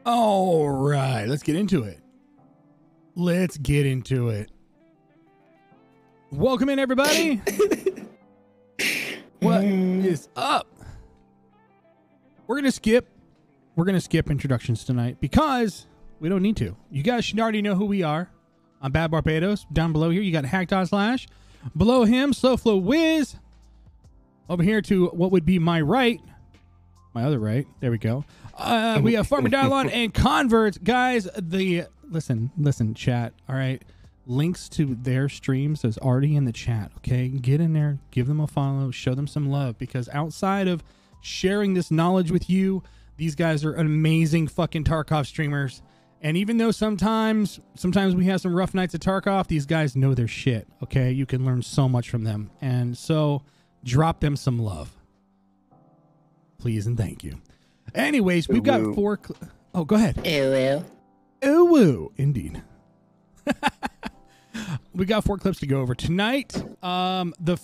All right, let's get into it. Let's get into it. Welcome in, everybody. What is up? We're gonna skip introductions tonight because we don't need to. You guys should already know who we are. I'm Bad Barbados. Down below here, you got Hack.Slash. Below him, Slow Flow Wiz. Over here to what would be my right. My other right. There we go. We have Farmer Dialon and Converts. Guys, listen, chat. All right. Links to their streams is already in the chat. Okay. Get in there, give them a follow, show them some love, because outside of sharing this knowledge with you, these guys are amazing fucking Tarkov streamers. And even though sometimes we have some rough nights at Tarkov, these guys know their shit. Okay. You can learn so much from them. And so drop them some love. Please and thank you. Anyways, we've got four. Oh, go ahead. Ooh, indeed. We got 4 clips to go over tonight. The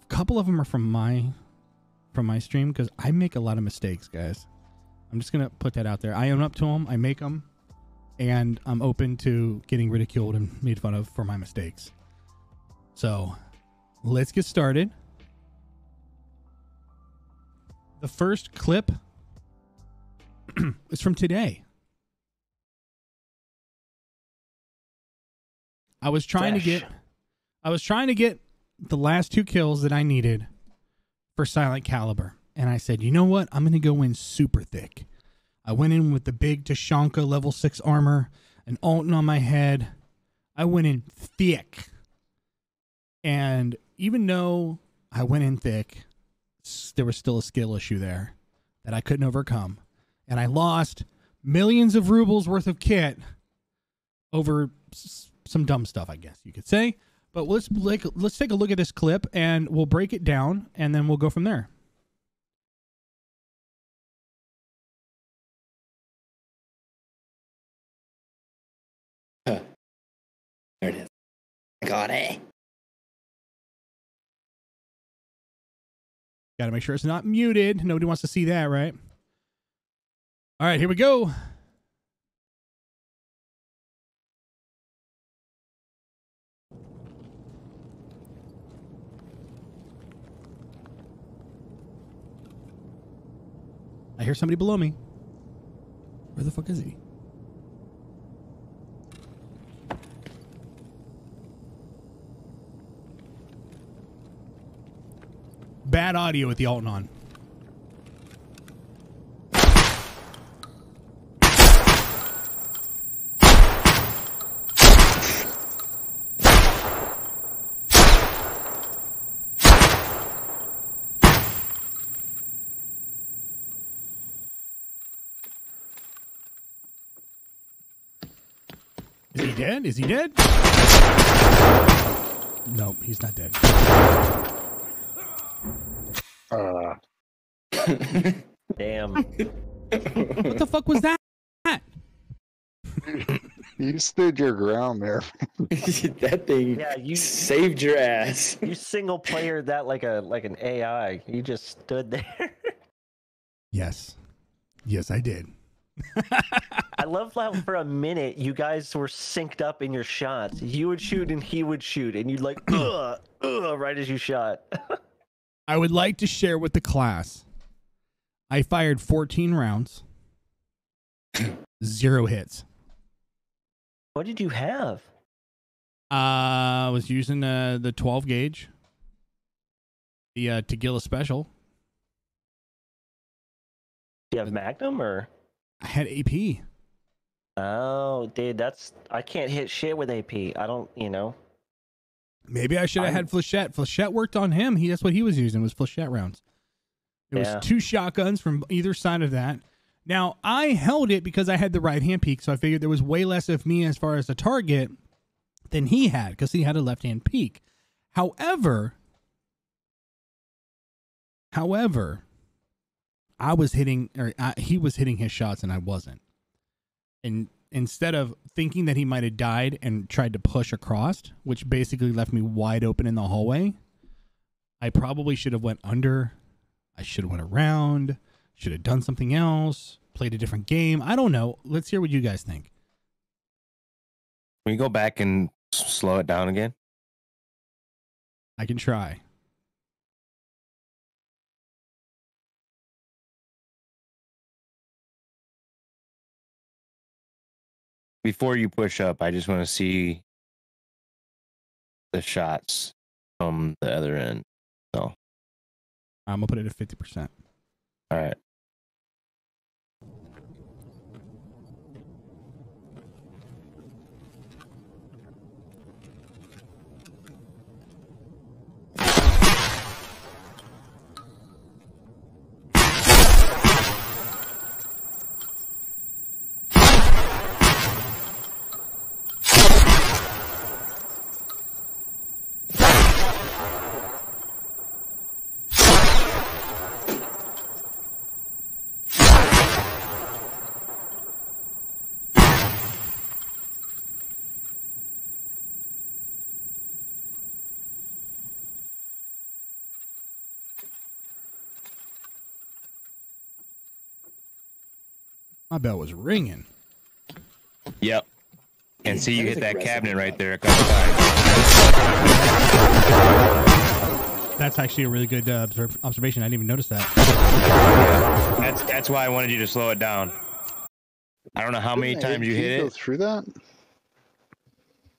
couple of them are from my stream because I make a lot of mistakes, guys. I'm just gonna put that out there. I own up to them. I make them, and I'm open to getting ridiculed and made fun of for my mistakes. So, let's get started. The first clip is from today. I was trying to get the last 2 kills that I needed for Silent Caliber. And I said, you know what? I'm going to go in super thick. I went in with the big Tashanka level 6 armor, an Alton on my head. I went in thick. And even though I went in thick, there was still a skill issue there that I couldn't overcome. And I lost millions of rubles worth of kit over some dumb stuff, I guess you could say. But let's take a look at this clip and we'll break it down and then we'll go from there. There it is. Got it. Got to make sure it's not muted. Nobody wants to see that, right? All right, here we go. I hear somebody below me. Where the fuck is he? Bad audio with the Alton on. Is he dead? Is he dead? Nope, he's not dead. Damn. What the fuck was that? You stood your ground there. That thing, Yeah, you saved your ass. you single player that like an AI. You just stood there. Yes. Yes, I did. I love how for a minute you guys were synced up in your shots. You would shoot and he would shoot, and you'd like right as you shot. I would like to share with the class. I fired 14 rounds. 0 hits. What did you have? I was using the 12 gauge. The Tagilla Special. Do you have Magnum or? I had AP. Oh, dude, I can't hit shit with AP. I don't, Maybe I should have had Flechette. Flechette worked on him. That's what he was using, was Flechette rounds. There was 2 shotguns from either side of that. Now, I held it because I had the right-hand peek, so I figured there was way less of me as far as the target than he had, because he had a left-hand peek. However, I was hitting, he was hitting his shots and I wasn't. And instead of thinking that he might have died and tried to push across, which basically left me wide open in the hallway, I probably should have went under. I should have went around. Should have done something else. played a different game. I don't know. Let's hear what you guys think. Can we go back and slow it down again? I can try. Before you push up, I just want to see the shots from the other end. So, I'm gonna put it at 50%. all right. My bell was ringing. Yep. And see, you hit that cabinet right there a couple times. That's actually a really good observation. I didn't even notice that. That's why I wanted you to slow it down. I don't know how many times you hit Go it. through that?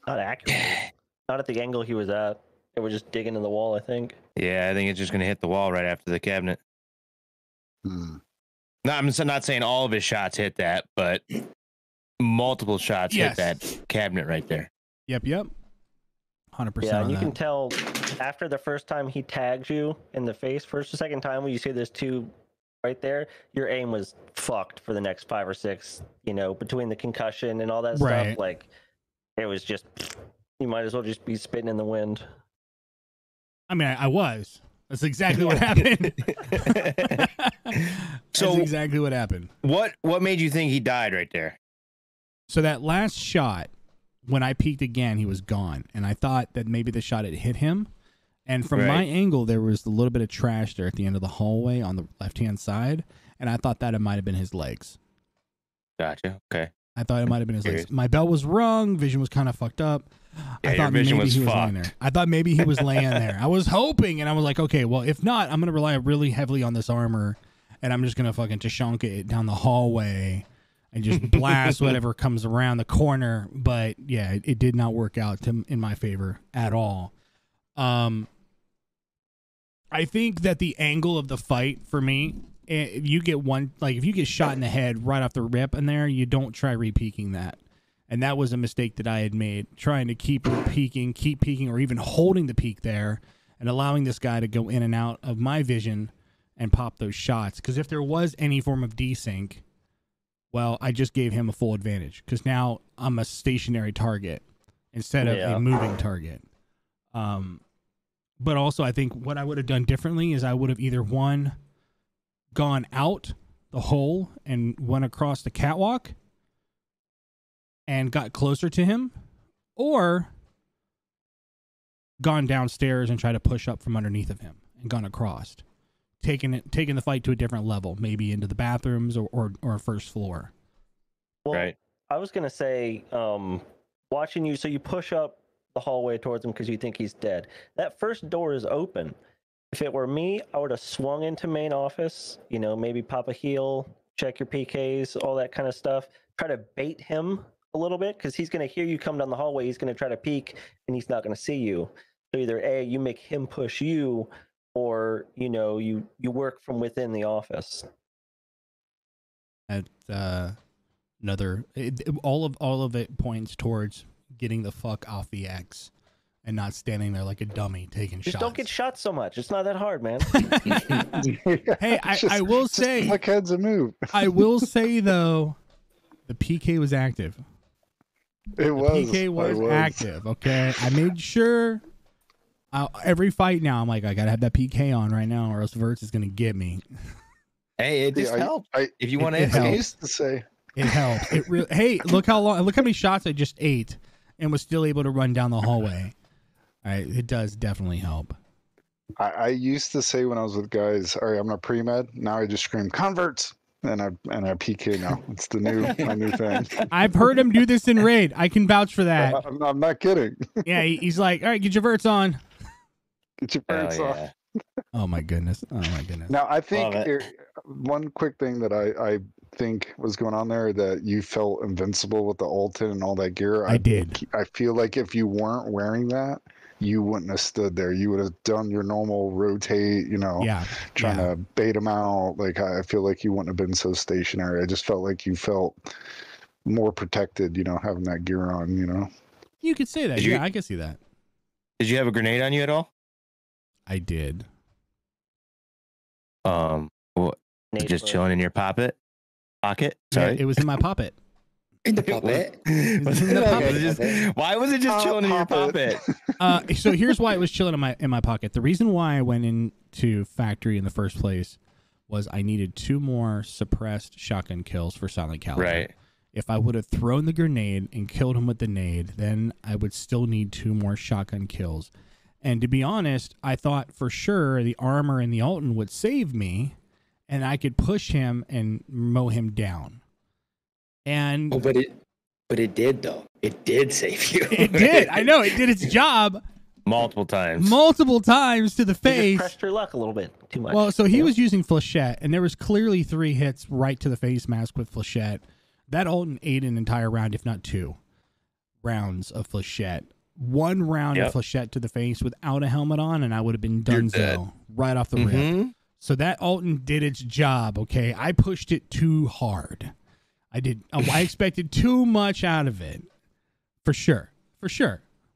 Not accurate. Not at the angle he was at. They were just digging in the wall, I think. Yeah, I think it's just going to hit the wall right after the cabinet. Hmm. No, I'm not saying all of his shots hit that, but multiple shots Yes. hit that cabinet right there. Yep. 100%. Yeah, on and you that. can tell after the first time he tags you in the face, first or second time when you see there's two right there, your aim was fucked for the next 5 or 6, between the concussion and all that Right. stuff. Like, it was just, you might as well just be spitting in the wind. I mean, I was. That's exactly what happened. So- That's exactly what happened. What made you think he died right there? So that last shot, when I peeked again, he was gone. And I thought that maybe the shot had hit him. And from my Right. angle, there was a little bit of trash there at the end of the hallway on the left-hand side. And I thought that it might have been his legs. Gotcha. Okay. I thought it might have been his legs. Curious. My bell was rung. Vision was kind of fucked up. Yeah, I your thought vision maybe was he was laying fucked. there. I thought maybe he was laying there. I was hoping, and I was like, okay, well, if not, I'm going to rely really heavily on this armor, and I'm just going to fucking Tashonka it down the hallway and just blast whatever comes around the corner. But, yeah, it did not work out in my favor at all. I think that the angle of the fight for me, if you get if you get shot in the head right off the rip in there, you don't try repeaking that. And that was a mistake that I had made, trying to keep peeking, or even holding the peak there and allowing this guy to go in and out of my vision and pop those shots. Because if there was any form of desync, well, I just gave him a full advantage because now I'm a stationary target instead of a moving target. But also, I think what I would have done differently is I would have either gone out the hole and went across the catwalk and got closer to him, or gone downstairs and tried to push up from underneath of him and gone across, taking the fight to a different level, maybe into the bathrooms or first floor. Well, Right. I was going to say, watching you, so you push up the hallway towards him because you think he's dead. That first door is open. If it were me, I would have swung into main office, maybe pop a heel, check your PKs, all that kind of stuff. Try to bait him a little bit because he's going to hear you come down the hallway. He's going to try to peek and he's not going to see you. So either A, you make him push you, or, you work from within the office. At all of it points towards getting the fuck off the X and not standing there like a dummy taking Just shots. don't get shot so much. It's not that hard, man. Hey, I will say, Like heads a move. I will say though, the PK was active. It The was. PK was active. Okay, I made sure. Every fight now, I'm like, I gotta have that PK on right now, or else Verts is gonna get me. Hey, it just helped. If you want to it hit helped. I used to say, It helped. It really. Hey, look how many shots I just ate, and was still able to run down the hallway. All right, it does definitely help. I used to say when I was with guys, all right, I'm not pre-med. Now I just scream, converts. and I PK now. It's the my new thing. I've heard him do this in raid. I can vouch for that. I'm not kidding. Yeah, he's like, all right, get your verts on. Get your Hell parents off. yeah. Oh my goodness. Oh my goodness. Now I think Love it. one quick thing that I think was going on there, that you felt invincible with the ulti and all that gear. I did. I feel like if you weren't wearing that, you wouldn't have stood there. You would have done your normal rotate, trying to bait them out. Like, I feel like you wouldn't have been so stationary. I just felt like you felt more protected, having that gear on, You could say that. Did you- Yeah, I can see that. Did you have a grenade on you at all? I did. Well, Nate just was- chilling in your pocket? Yeah, Sorry. it was in my poppet. In the puppet. Was in the it- pocket. was it just- why was it just chilling in your Poppet. pocket? So here's why it was chilling in my pocket. The reason why I went into factory in the first place was I needed 2 more suppressed shotgun kills for Silent Caliber. Right. If I would have thrown the grenade and killed him with the nade, then I would still need 2 more shotgun kills. And to be honest, I thought for sure the armor and the Alton would save me, and I could push him and mow him down. And Oh, but it did though. It did save you. it did. I know it did its job Multiple times. multiple times to the You just face. pressed your luck a little bit too much. Well, so he you know? was using Flechette, and there was clearly 3 hits right to the face mask with Flechette. That Alton ate an entire round, if not 2 rounds of Flechette. 1 round of Flechette to the face without a helmet on, and I would have been You're dead. donezo right off the rip. Mhm. So that Alton did its job, okay? I pushed it too hard. I expected too much out of it. For sure.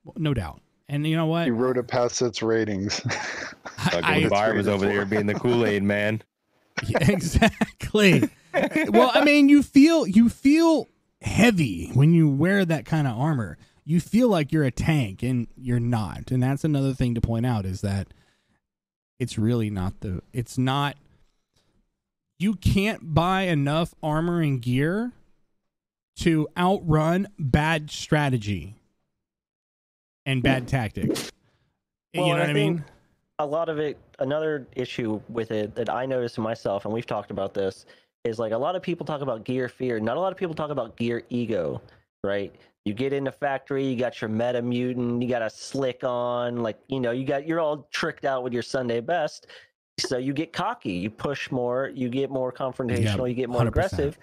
Well, no doubt. And you know what? You wrote it past its ratings. Fucking Barb was over there being the Kool-Aid man. Yeah, exactly. Well, I mean, you feel heavy when you wear that kind of armor. You feel like you're a tank, and you're not. And that's another thing to point out, is that it's really not you can't buy enough armor and gear to outrun bad strategy and bad tactics. Well, You know and what I mean? think a lot of it, another issue with it that I noticed myself, and we've talked about this, is like a lot of people talk about gear fear. Not a lot of people talk about gear ego, right? You get into factory, you got your meta mutant, you got a slick on, like, you're all tricked out with your Sunday best. So you get cocky, you push more, you get more confrontational, you get more 100%. aggressive.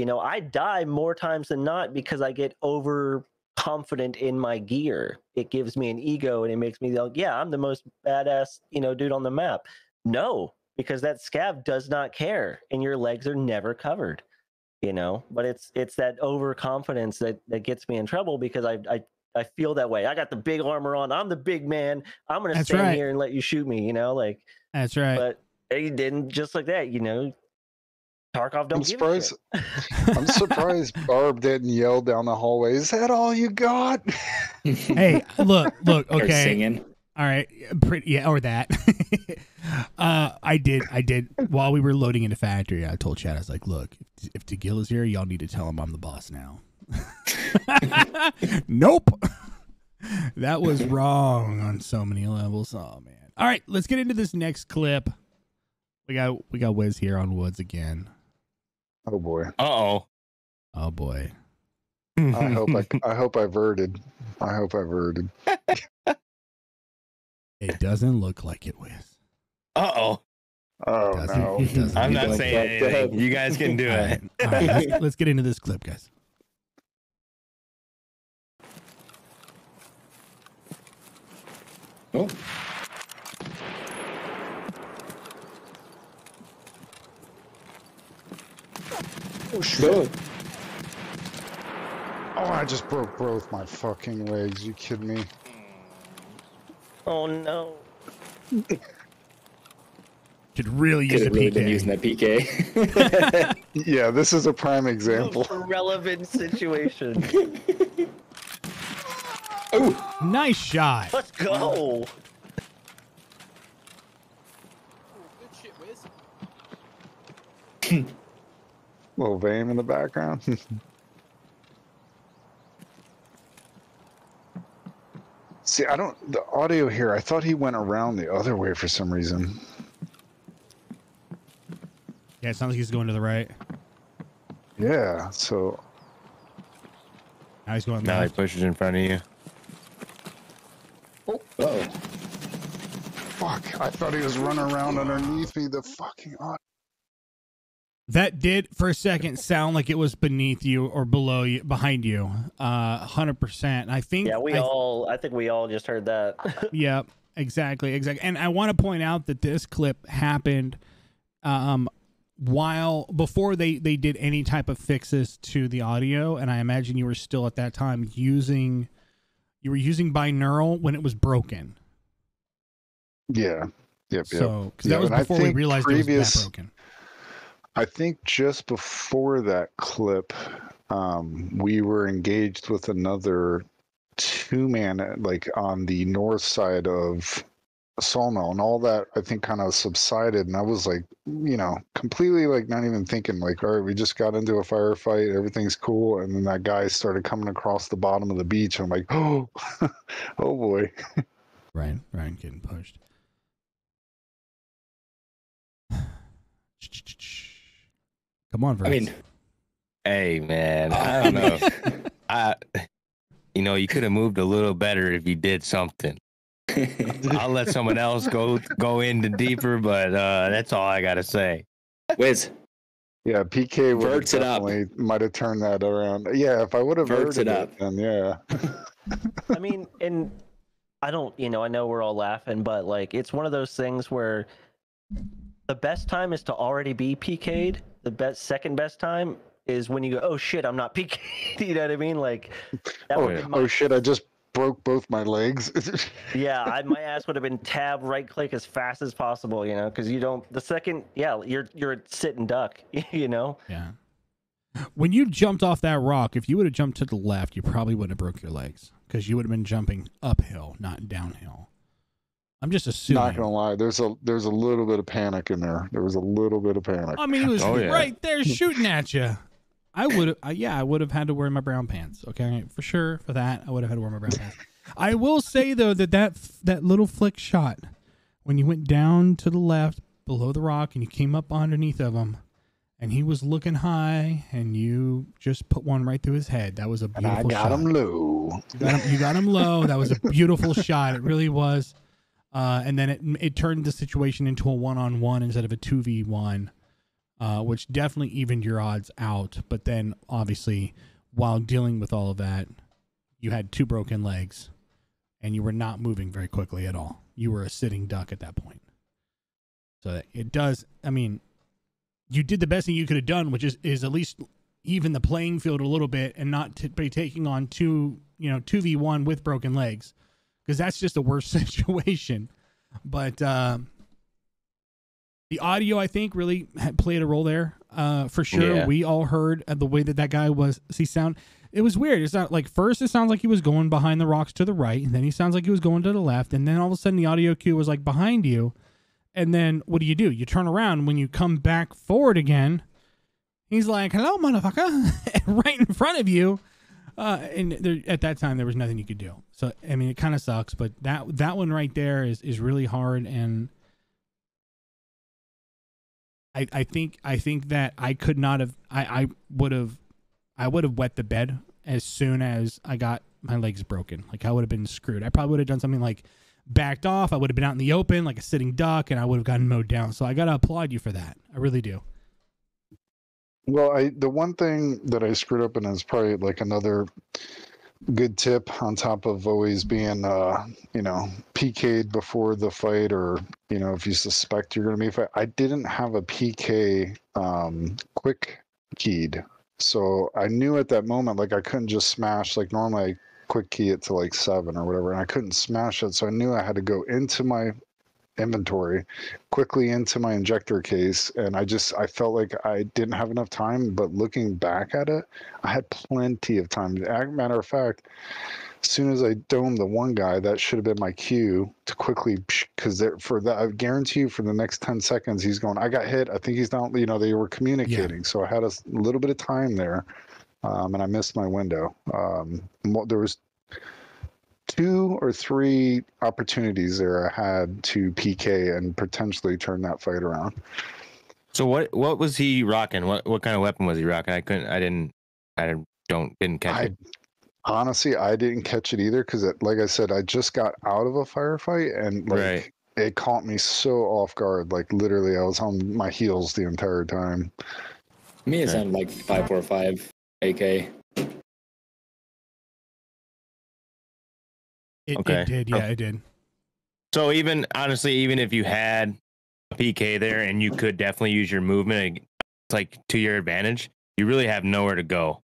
I die more times than not because I get overconfident in my gear. It gives me an ego, and it makes me like, yeah, I'm the most badass, dude on the map. No, because that scav does not care, and your legs are never covered. But it's that overconfidence that gets me in trouble, because I feel that way. I got the big armor on. I'm the big man. I'm gonna That's stand right. here and let you shoot me. That's right. But they didn't, just like that. Tarkov don't give a shit. I'm surprised Barb didn't yell down the hallway, "Is that all you got?" Hey, look, Or okay. singing. All right, or that. I did. While we were loading into factory, I told Chad, I was like, "Look, if Tagil is here, y'all need to tell him I'm the boss now." Nope, that was wrong on so many levels. Oh man! All right, let's get into this next clip. We got Wiz here on Woods again. Oh boy. Uh-oh. Oh boy. I hope I verted. I hope I verted. It doesn't look like it, Wiz. Uh-oh. Oh Doesn't- no. it doesn't. I'm not Go saying ahead. anything. You guys can do All it. right, all right, let's get into this clip, guys. Oh. Oh shit. Good. Oh, I just broke both my fucking legs. You kidding me? Oh no. Could really use Could a have really PK. been using that PK. Yeah, this is a prime example. Relevant situation. Oh, Nice shot. Let's go. Little Vame in the background. See, the audio here, I thought he went around the other way for some reason. Yeah, it sounds like he's going to the right. Yeah, so Now he's going Now he left. pushes in front of you. Oh, uh-oh. fuck. I thought he was running around underneath me. The fucking That did for a second sound like it was beneath you or below you, behind you. 100%. I think. Yeah, I think we all just heard that. Yeah, exactly. And I want to point out that this clip happened before they did any type of fixes to the audio, and I imagine you were still at that time using binaural when it was broken. yeah. Yep. So because that was before we realized it was that broken. I think just before that clip, we were engaged with another 2-man, like on the north side of a sawmill, and all that I think kind of subsided. And I was like, completely like not even thinking, like, all right, we just got into a firefight, everything's cool. And then that guy started coming across the bottom of the beach. I'm like, oh, oh boy. Ryan getting pushed. Come on, Verts. I mean, Hey, man, I don't know. You could have moved a little better if you did something. I'll let someone else go into deeper, but that's all I gotta say. Wiz. Yeah, PK would Verts it up. might have turned that around. Yeah, if I would have Verts it up, then yeah. I mean, and I don't, I know we're all laughing, but like, it's one of those things where the best time is to already be PK'd. The second best time is when you go, oh shit, I'm not PK'd. You know what I mean? Like, oh shit, I just broke both my legs. Yeah, my ass would have been tab right click as fast as possible, because you don't. The second, you're a sit and duck, Yeah. When you jumped off that rock, if you would have jumped to the left, you probably would have broke your legs because you would have been jumping uphill, not downhill. I'm just assuming. Not gonna lie, there's a little bit of panic in there. There was a little bit of panic. I mean, he was right there shooting at you. I would have had to wear my brown pants. Okay, for sure. For that, I would have had to wear my brown pants. I will say though that little flick shot when you went down to the left below the rock and you came up underneath of him, and he was looking high, and you just put one right through his head. That was a beautiful shot. I got him low. You got him low. That was a beautiful shot. It really was. And then it turned the situation into a 1-on-1 instead of a 2v1, which definitely evened your odds out. But then, obviously, while dealing with all of that, you had 2 broken legs, and you were not moving very quickly at all. You were a sitting duck at that point. So it does. I mean, you did the best thing you could have done, which is at least even the playing field a little bit, and not to be taking on 2v1 with broken legs. Because that's just a worse situation. But the audio, I think, really played a role there. For sure, yeah. We all heard the way that guy was. It was weird. It's not like first it sounds like he was going behind the rocks to the right, and then he sounds like he was going to the left, and then all of a sudden the audio cue was like behind you. And then what do? You turn around when you come back forward again. He's like, "Hello, motherfucker!" right in front of you. At that time, there was nothing you could do. So, I mean, it kind of sucks, but that one right there is really hard. And I think that I could not have, I would have wet the bed as soon as I got my legs broken. Like I would have been screwed. I probably would have done something like backed off. I would have been out in the open like a sitting duck, and I would have gotten mowed down. So I got to applaud you for that. I really do. Well, the one thing that I screwed up in is probably like another good tip on top of always being, PK'd before the fight, or, if you suspect you're going to be fight. I didn't have a PK quick keyed. So I knew at that moment, like I couldn't just smash, like normally I quick key it to like 7 or whatever, and I couldn't smash it. So I knew I had to go into my inventory quickly into my injector case, and I felt like I didn't have enough time. But looking back at it, I had plenty of time. Matter of fact, as soon as I domed the one guy, that should have been my cue to quickly, because I guarantee you for the next 10 seconds he's going, I got hit, I think he's down. They were communicating. So I had a little bit of time there, and I missed my window. There was 2 or 3 opportunities there I had to PK and potentially turn that fight around. So what was he rocking? What kind of weapon was he rocking? I didn't catch it. Honestly, I didn't catch it either because, like I said, I just got out of a firefight and like it caught me so off guard. Like literally, I was on my heels the entire time. To me, it sounded like 545 AK. It did, yeah, it did. So even if you had a PK there and you could definitely use your movement like to your advantage, you really have nowhere to go.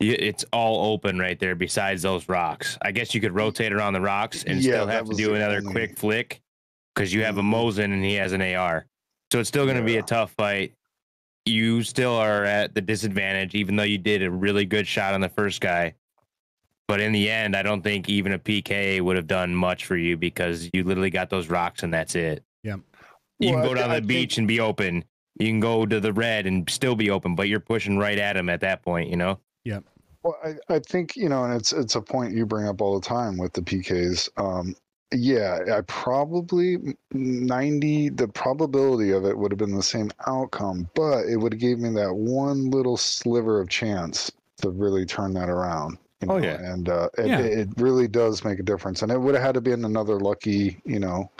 It's all open right there besides those rocks. I guess you could rotate around the rocks and still have to do another quick flick because you have a Mosin and he has an AR. So it's still going to be a tough fight. You still are at the disadvantage, even though you did a really good shot on the first guy. But in the end, I don't think even a PK would have done much for you because you literally got those rocks and that's it. Yeah. You can go down to the beach and be open. You can go to the red and still be open, but you're pushing right at him at that point, you know? Yeah. Well, I think, you know, and it's a point you bring up all the time with the PKs. Yeah, I probably the probability of it would have been the same outcome, but it would have gave me that one little sliver of chance to really turn that around. You know? And it really does make a difference. And it would have had to be in another lucky, you know,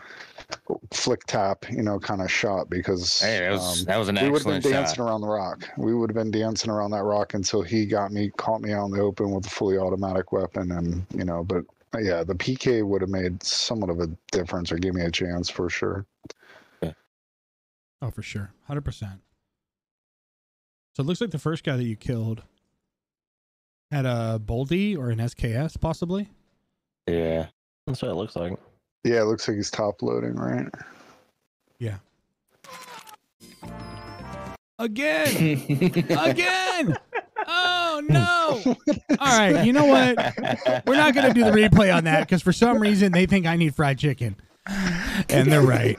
flick tap, you know, kind of shot because that was an excellent shot. We would have been dancing around the rock. We would have been dancing around that rock until he caught me out in the open with a fully automatic weapon, and you know. But yeah, the PK would have made somewhat of a difference or gave me a chance for sure. Oh, for sure, 100%. So it looks like the first guy that you killed had a Boldy or an SKS, possibly. Yeah, that's what it looks like. Yeah, it looks like he's top loading, right? Yeah. Again! Again! Oh, no! All right, you know what? We're not going to do the replay on that because for some reason they think I need fried chicken. And they're right.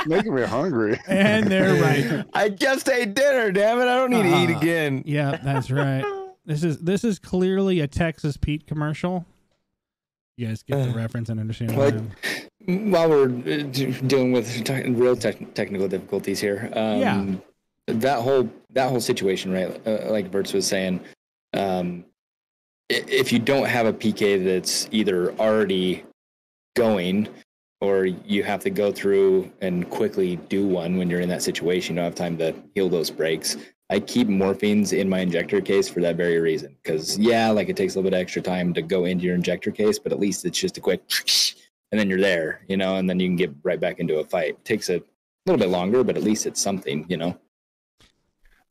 Making me hungry. And they're right. I just ate dinner, damn it. I don't need to eat again. Yeah, that's right. This is clearly a Texas Pete commercial. You guys get the reference and understand what while we're dealing with real technical difficulties here, that whole situation, right? Like Bertz was saying, if you don't have a PK that's either already going or you have to go through and quickly do one when you're in that situation, you don't have time to heal those breaks. I keep morphines in my injector case for that very reason. Because, like it takes a little bit of extra time to go into your injector case, but at least it's just a quick, and then you're there, you know, and then you can get right back into a fight. It takes a little bit longer, but at least it's something, you know.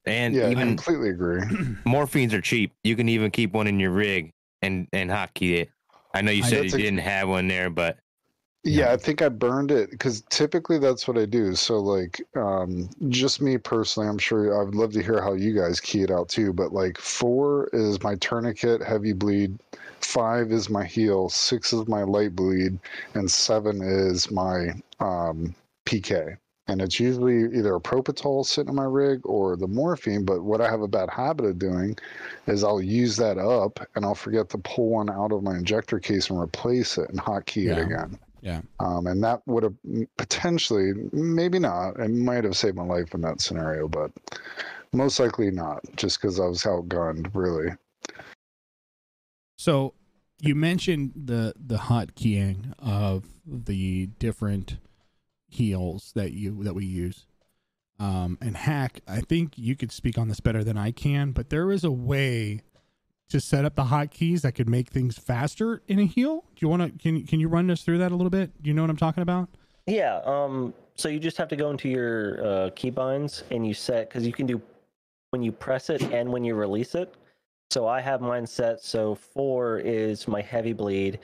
And I even completely agree. Morphines are cheap. You can even keep one in your rig and hotkey it. I know you said you didn't have one there, but... Yeah, I think I burned it because typically that's what I do. So like, just me personally, I'm sure I would love to hear how you guys key it out too. But like 4 is my tourniquet, heavy bleed. 5 is my heal. 6 is my light bleed, and 7 is my PK. And it's usually either a Propitol sitting in my rig or the morphine. But what I have a bad habit of doing is I'll use that up and I'll forget to pull one out of my injector case and replace it and hotkey it again. Yeah. And that would have potentially, maybe not, it might have saved my life in that scenario, but most likely not, just because I was outgunned, really. So you mentioned the hotkeying of the different heals that we use. And Hack, I think you could speak on this better than I can, but there is a way to set up the hotkeys that could make things faster in a heal. Do you want to? Can you run us through that a little bit? Do you know what I'm talking about? Yeah. So you just have to go into your keybinds and you set, because you can do when you press it and when you release it. So I have mine set. So 4 is my heavy bleed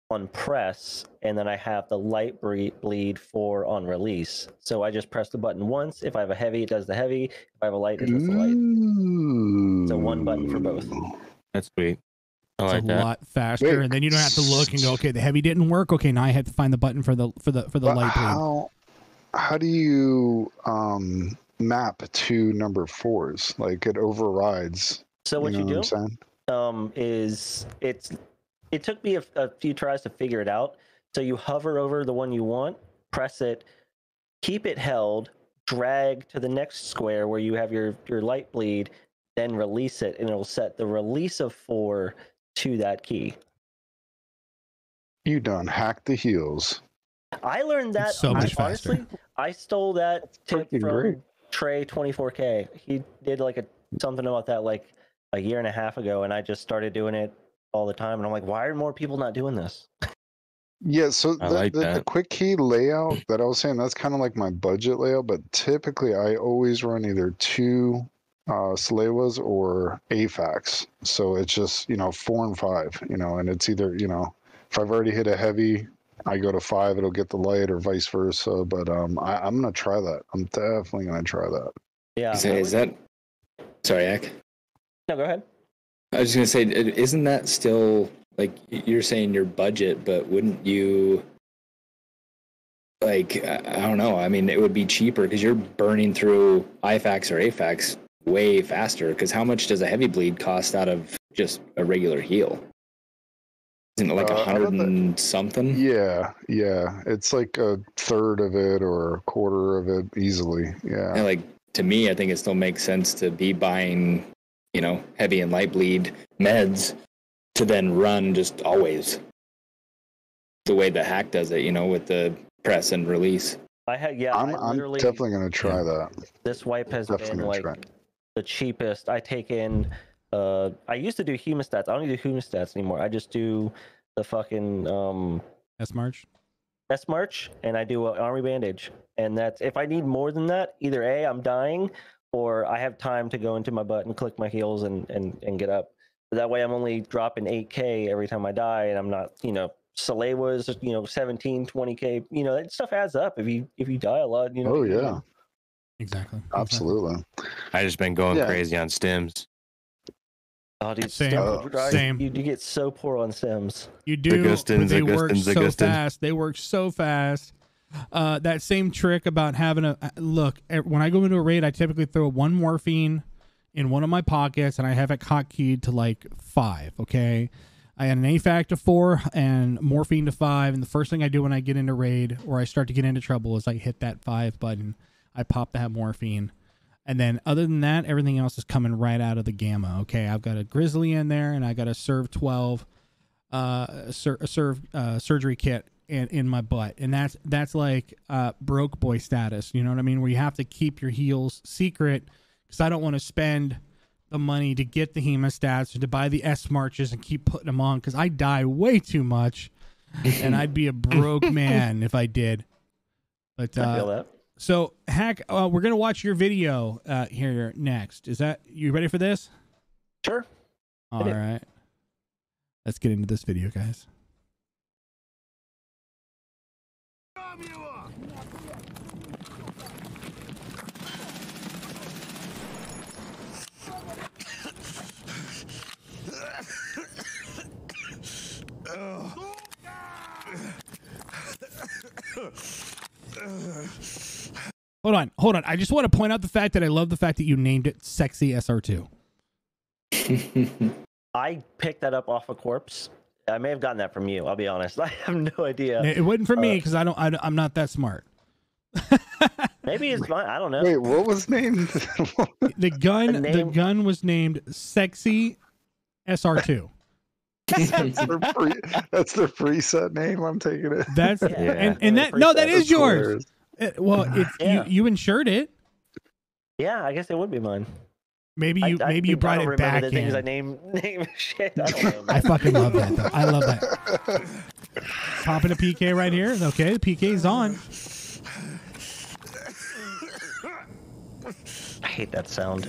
on press, and then I have the light bleed for on release. So I just press the button once. If I have a heavy, it does the heavy. If I have a light, it does the light. So one button for both. That's sweet. I like it's that. A lot faster, and then you don't have to look and go, okay, the heavy didn't work. Okay, now I have to find the button for the light bleed. How do you map to number 4s? Like it overrides. So what you do is it took me a few tries to figure it out. So you hover over the one you want, press it, keep it held, drag to the next square where you have your light bleed, then release it, and it'll set the release of 4 to that key. You done hacked the heels. I learned that so much faster. Honestly, I stole that tip freaking from great. Trey 24K. He did like something about that like a year and a half ago, and I just started doing it all the time. And I'm like, why are more people not doing this? Yeah, so like the that. quick key layout that I was saying, that's kind of like my budget layout, but typically I always run either 2 Salewas or AFAX. So it's just, 4 and 5, and it's either, if I've already hit a heavy, I go to 5, it'll get the light, or vice versa. But I'm gonna try that. I'm definitely gonna try that. Yeah. Is that? Sorry, Ak. No, go ahead. I was just gonna say, isn't that still like you're saying your budget? But wouldn't you like? I don't know. I mean, it would be cheaper because you're burning through IFAX or AFAX way faster. Because how much does a heavy bleed cost out of just a regular heal? Isn't it like 100 and something? Yeah. It's like a third of it or a quarter of it easily. Yeah. And like to me, I think it still makes sense to be buying, heavy and light bleed meds to then run just always the way the hack does it, with the press and release. I'm definitely gonna try that. This wipe has Definitely been like the cheapest. I take in. I used to do hemostats. I don't do hemostats anymore. I just do the fucking S-March, and I do an army bandage. And that's if I need more than that, either A, I'm dying, or I have time to go into my butt and click my heels and get up. But that way I'm only dropping 8K every time I die, and I'm not, Salewa's, 17, 20K. That stuff adds up if you die a lot. Oh yeah, exactly. Absolutely. I just been going crazy on stims. Oh, dude, Same. You get so poor on stims. You do. Augustins, they work Augustins, so Augustins. fast. They work so fast. That same trick about having a look. When I go into a raid, I typically throw 1 morphine in one of my pockets, and I have it hotkeyed to like 5. Okay, I had an AFAC to 4 and morphine to 5. And the first thing I do when I get into raid or I start to get into trouble is I hit that 5 button. I pop that morphine. And then other than that, everything else is coming right out of the gamma. Okay, I've got a Grizzly in there, and I got a Serve 12 surgery kit in my butt. And that's like broke boy status. You know what I mean? Where you have to keep your heals secret because I don't want to spend the money to get the hemostats or to buy the S-Marches and keep putting them on because I die way too much. And I'd be a broke man if I did. But I feel that. So, Hack, we're going to watch your video here next. Is that, you ready for this? Sure. All right. Let's get into this video, guys. Hold on. I just want to point out the fact that I love the fact that you named it Sexy SR2. I picked that up off a corpse. I may have gotten that from you. I'll be honest. I have no idea. It wasn't for me because I'm not that smart. Maybe it's mine. I don't know. Wait, what was named? The gun was named Sexy SR2. That's their preset name. I'm taking it. That's and that is yours. You insured it. Yeah, I guess it would be mine. Maybe you brought it back the in. things I name shit. I don't know. I fucking love that though. I love that. Popping a PK right here. Okay, the PK's on. I hate that sound.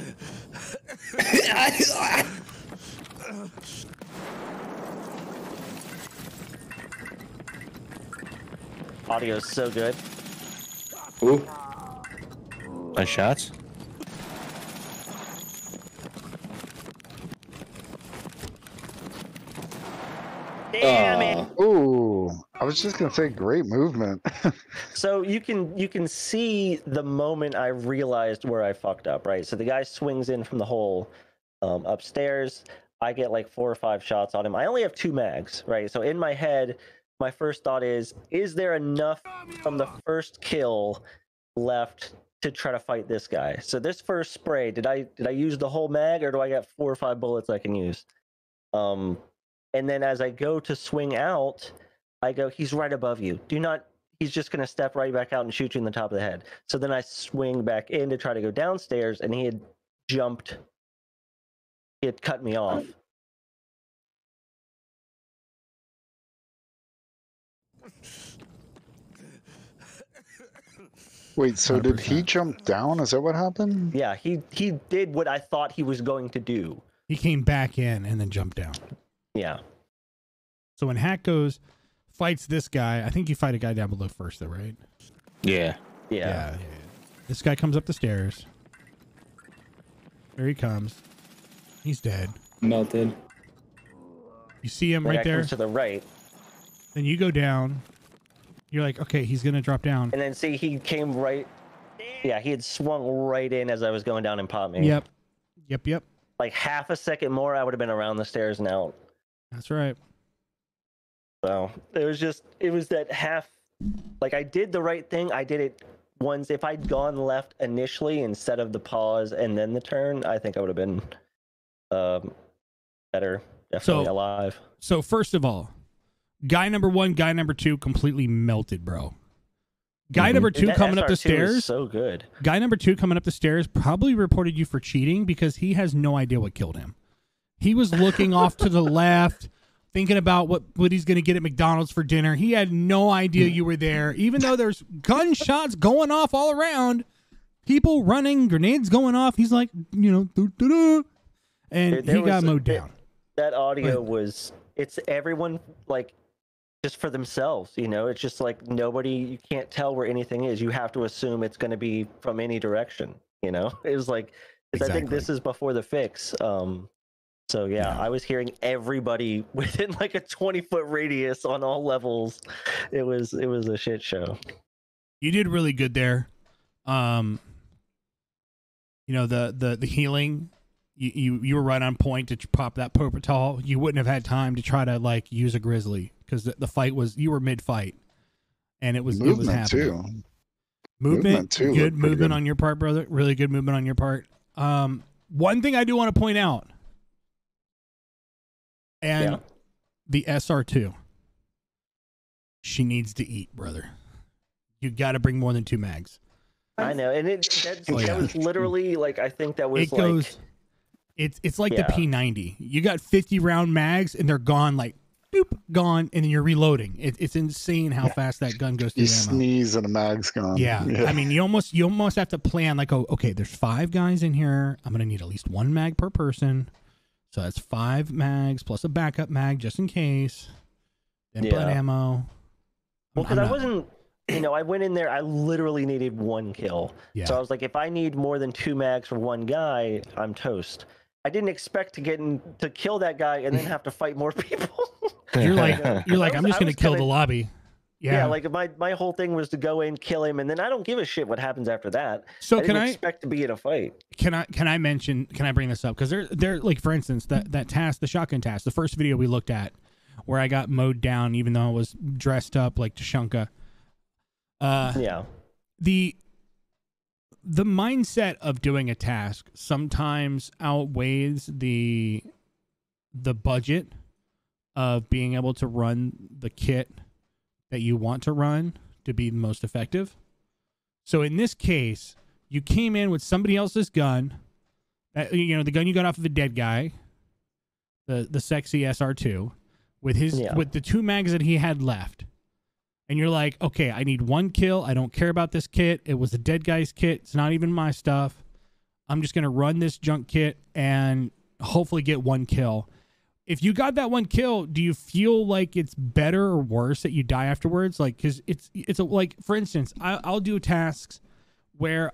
Audio is so good. Ooh. Nice shots. Damn it. Ooh, I was just gonna say, great movement. So you can see the moment I realized where I fucked up, right? So the guy swings in from the hole upstairs. I get like 4 or 5 shots on him. I only have 2 mags, right? So in my head, my first thought is there enough from the first kill left to try to fight this guy. So this first spray, did I use the whole mag, or do I got 4 or 5 bullets I can use? And then as I go to swing out, I go, he's right above you. He's just going to step right back out and shoot you in the top of the head. So then I swing back in to try to go downstairs, and he had jumped. He had cut me off. Wait, so 100%. did he jump down? Is that what happened? Yeah, he did what I thought he was going to do. He came back in and then jumped down. Yeah. So when Hack goes, fights this guy, I think you fight a guy down below first, though, right? Yeah. Yeah. This guy comes up the stairs. There he comes. He's dead. Melted. You see him The right guy there. comes to the right. Then you go down. You're like, okay, he's gonna drop down. And then see, he came right. Yeah, he had swung right in as I was going down and popped me. Yep. Like half a second more, I would have been around the stairs and out. That's right. So it was that half. Like, I did the right thing. I did it once. If I'd gone left initially instead of the pause and then the turn, I think I would have been better. Definitely alive. So first of all, guy number 1, guy number 2 completely melted, bro. Guy number 2 coming up the stairs. So good. Guy number 2 coming up the stairs probably reported you for cheating because he has no idea what killed him. He was looking off to the left, thinking about what he's going to get at McDonald's for dinner. He had no idea you were there, even though there's gunshots going off all around, people running, grenades going off. He's like, doo-doo-doo. And he got mowed down. That audio was, it's everyone like just for themselves, it's just like nobody, you can't tell where anything is. You have to assume it's going to be from any direction, it was like, because I think this is before the fix. So yeah, I was hearing everybody within like a 20-foot radius on all levels. It was a shit show. You did really good there. The healing, you were right on point to pop that Propital. You wouldn't have had time to try to like use a Grizzly because the fight was, you were mid fight, and it was happening. Too. Movement too. Good movement on your part, brother. Really good movement on your part. One thing I do want to point out. And the SR2, she needs to eat, brother. You got to bring more than 2 mags. I know, and that was literally like, I think that was it's like the P90. You got 50 round mags, and they're gone, like boop, gone, and then you're reloading. It's insane how fast that gun goes through. You sneeze and a mag's gone. Yeah. I mean, you almost have to plan like, oh, okay, there's 5 guys in here. I'm gonna need at least 1 mag per person. So that's 5 mags plus a backup mag just in case. Then blood ammo. Well, because I wasn't, I went in there, I literally needed 1 kill. Yeah. So I was like, if I need more than 2 mags for 1 guy, I'm toast. I didn't expect to kill that guy and then have to fight more people. You're like, I'm just going to kill the lobby. Yeah, like my whole thing was to go in, kill him, and then I don't give a shit what happens after that. So I didn't expect to be in a fight. Can I bring this up? Because they're like, for instance, that task, the shotgun task, the first video we looked at, where I got mowed down, even though I was dressed up like Tashunka. The mindset of doing a task sometimes outweighs the budget of being able to run the kit that you want to run to be the most effective. So in this case, you came in with somebody else's gun, the gun you got off of a dead guy, the sexy SR2, with the 2 mags that he had left. And you're like, okay, I need 1 kill. I don't care about this kit. It was a dead guy's kit. It's not even my stuff. I'm just going to run this junk kit and hopefully get 1 kill. If you got that 1 kill, do you feel like it's better or worse that you die afterwards? Like, because it's like, for instance, I'll do tasks where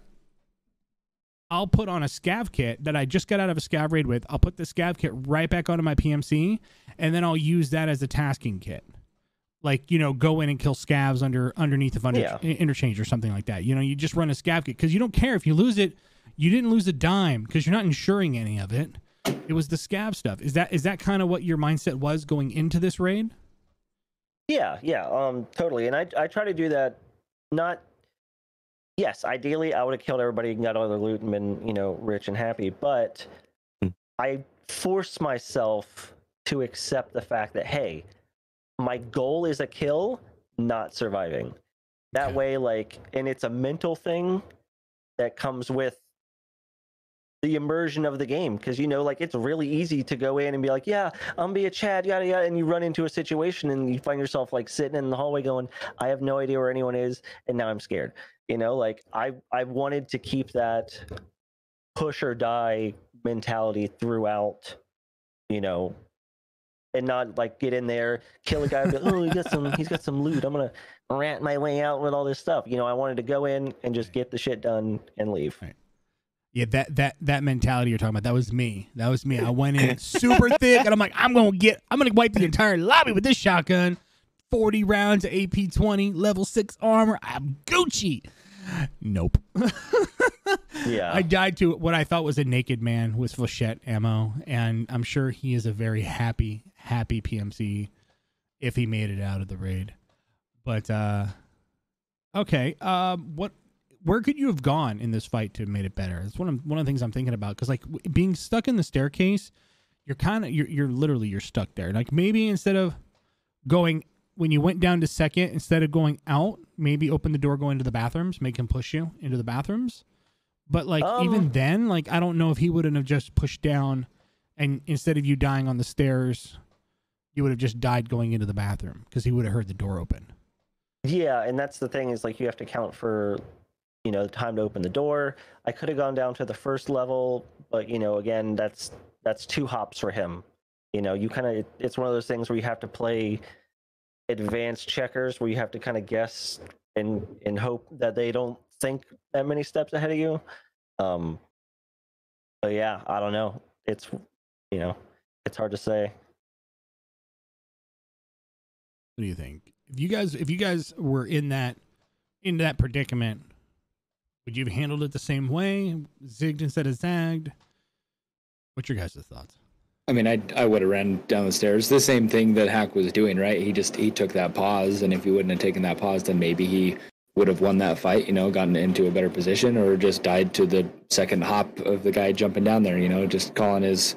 I'll put on a scav kit that I just got out of a scav raid with. I'll put the scav kit right back onto my PMC, and then I'll use that as a tasking kit. Like, go in and kill scavs underneath of interchange or something like that. You just run a scav kit because you don't care if you lose it. You didn't lose a dime because you're not insuring any of it. It was the scav stuff. Is that kind of what your mindset was going into this raid? Yeah, totally. And I try to do that. Not yes, ideally I would have killed everybody and got all the loot and been, rich and happy. But I forced myself to accept the fact that, hey, my goal is a kill, not surviving. That way, and it's a mental thing that comes with the immersion of the game. Because, it's really easy to go in and be like, yeah, I'm be a Chad, yada, yada. And you run into a situation and you find yourself sitting in the hallway going, I have no idea where anyone is. And now I'm scared. I wanted to keep that push or die mentality throughout, and not get in there, kill a guy, and be, oh, he's got some loot. I'm gonna rant my way out with all this stuff. I wanted to go in and just get the shit done and leave. Right. Yeah, that mentality you're talking about, that was me. I went in super thick, and I'm like, I'm gonna wipe the entire lobby with this shotgun. 40 rounds of AP-20, level 6 armor. I'm Gucci. Nope. Yeah. I died to what I thought was a naked man with flechette ammo, and I'm sure he is a very happy PMC if he made it out of the raid. But okay, where could you have gone in this fight to have made it better? It's one of the things I'm thinking about, because being stuck in the staircase, you're literally stuck there. Maybe instead of going, when you went down to second, instead of going out, maybe open the door, go into the bathrooms, make him push you into the bathrooms. But even then, I don't know if he wouldn't have just pushed down, and instead of you dying on the stairs, you would have just died going into the bathroom, because he would have heard the door open. Yeah, and that's the thing, is you have to count for the time to open the door. I could have gone down to the first level, but again, that's 2 hops for him. It's one of those things where you have to play advanced checkers, where you have to kind of guess and hope that they don't think that many steps ahead of you. But yeah, I don't know. It's it's hard to say. What do you think? If you guys were in that predicament, would you have handled it the same way? Zigged instead of zagged? What's your guys' thoughts? I mean, I would have ran down the stairs. The same thing that Hack was doing, right? He took that pause, and if he wouldn't have taken that pause, then maybe he would have won that fight, gotten into a better position, or just died to the second hop of the guy jumping down there, just calling his